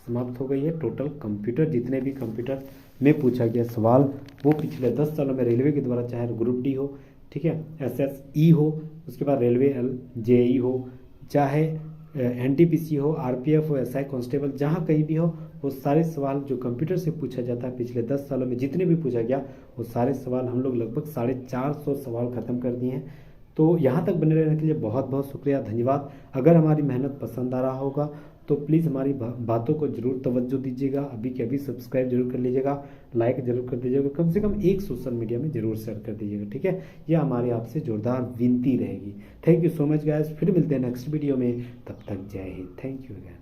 समाप्त हो गई है टोटल कंप्यूटर, जितने भी कंप्यूटर में पूछा गया सवाल वो पिछले 10 सालों में रेलवे के द्वारा, चाहे ग्रुप डी हो, ठीक है, SSE हो, उसके बाद रेलवे JE हो, चाहे NTPC हो, RPF हो, SI कांस्टेबल, जहाँ कहीं भी हो, वो सारे सवाल जो कंप्यूटर से पूछा जाता है पिछले 10 सालों में जितने भी पूछा गया वो सारे सवाल हम लोग लगभग 450 सवाल खत्म कर दिए हैं। तो यहाँ तक बने रहने के लिए बहुत बहुत शुक्रिया, धन्यवाद। अगर हमारी मेहनत पसंद आ रहा होगा तो प्लीज़ हमारी बातों को जरूर तवज्जो दीजिएगा। अभी के अभी सब्सक्राइब जरूर कर लीजिएगा, लाइक जरूर कर दीजिएगा, कम से कम एक सोशल मीडिया में जरूर शेयर कर दीजिएगा। ठीक है, यह हमारी आपसे जोरदार विनती रहेगी। Thank you so much guys, फिर मिलते हैं नेक्स्ट वीडियो में, तब तक जय हिंद। Thank you again.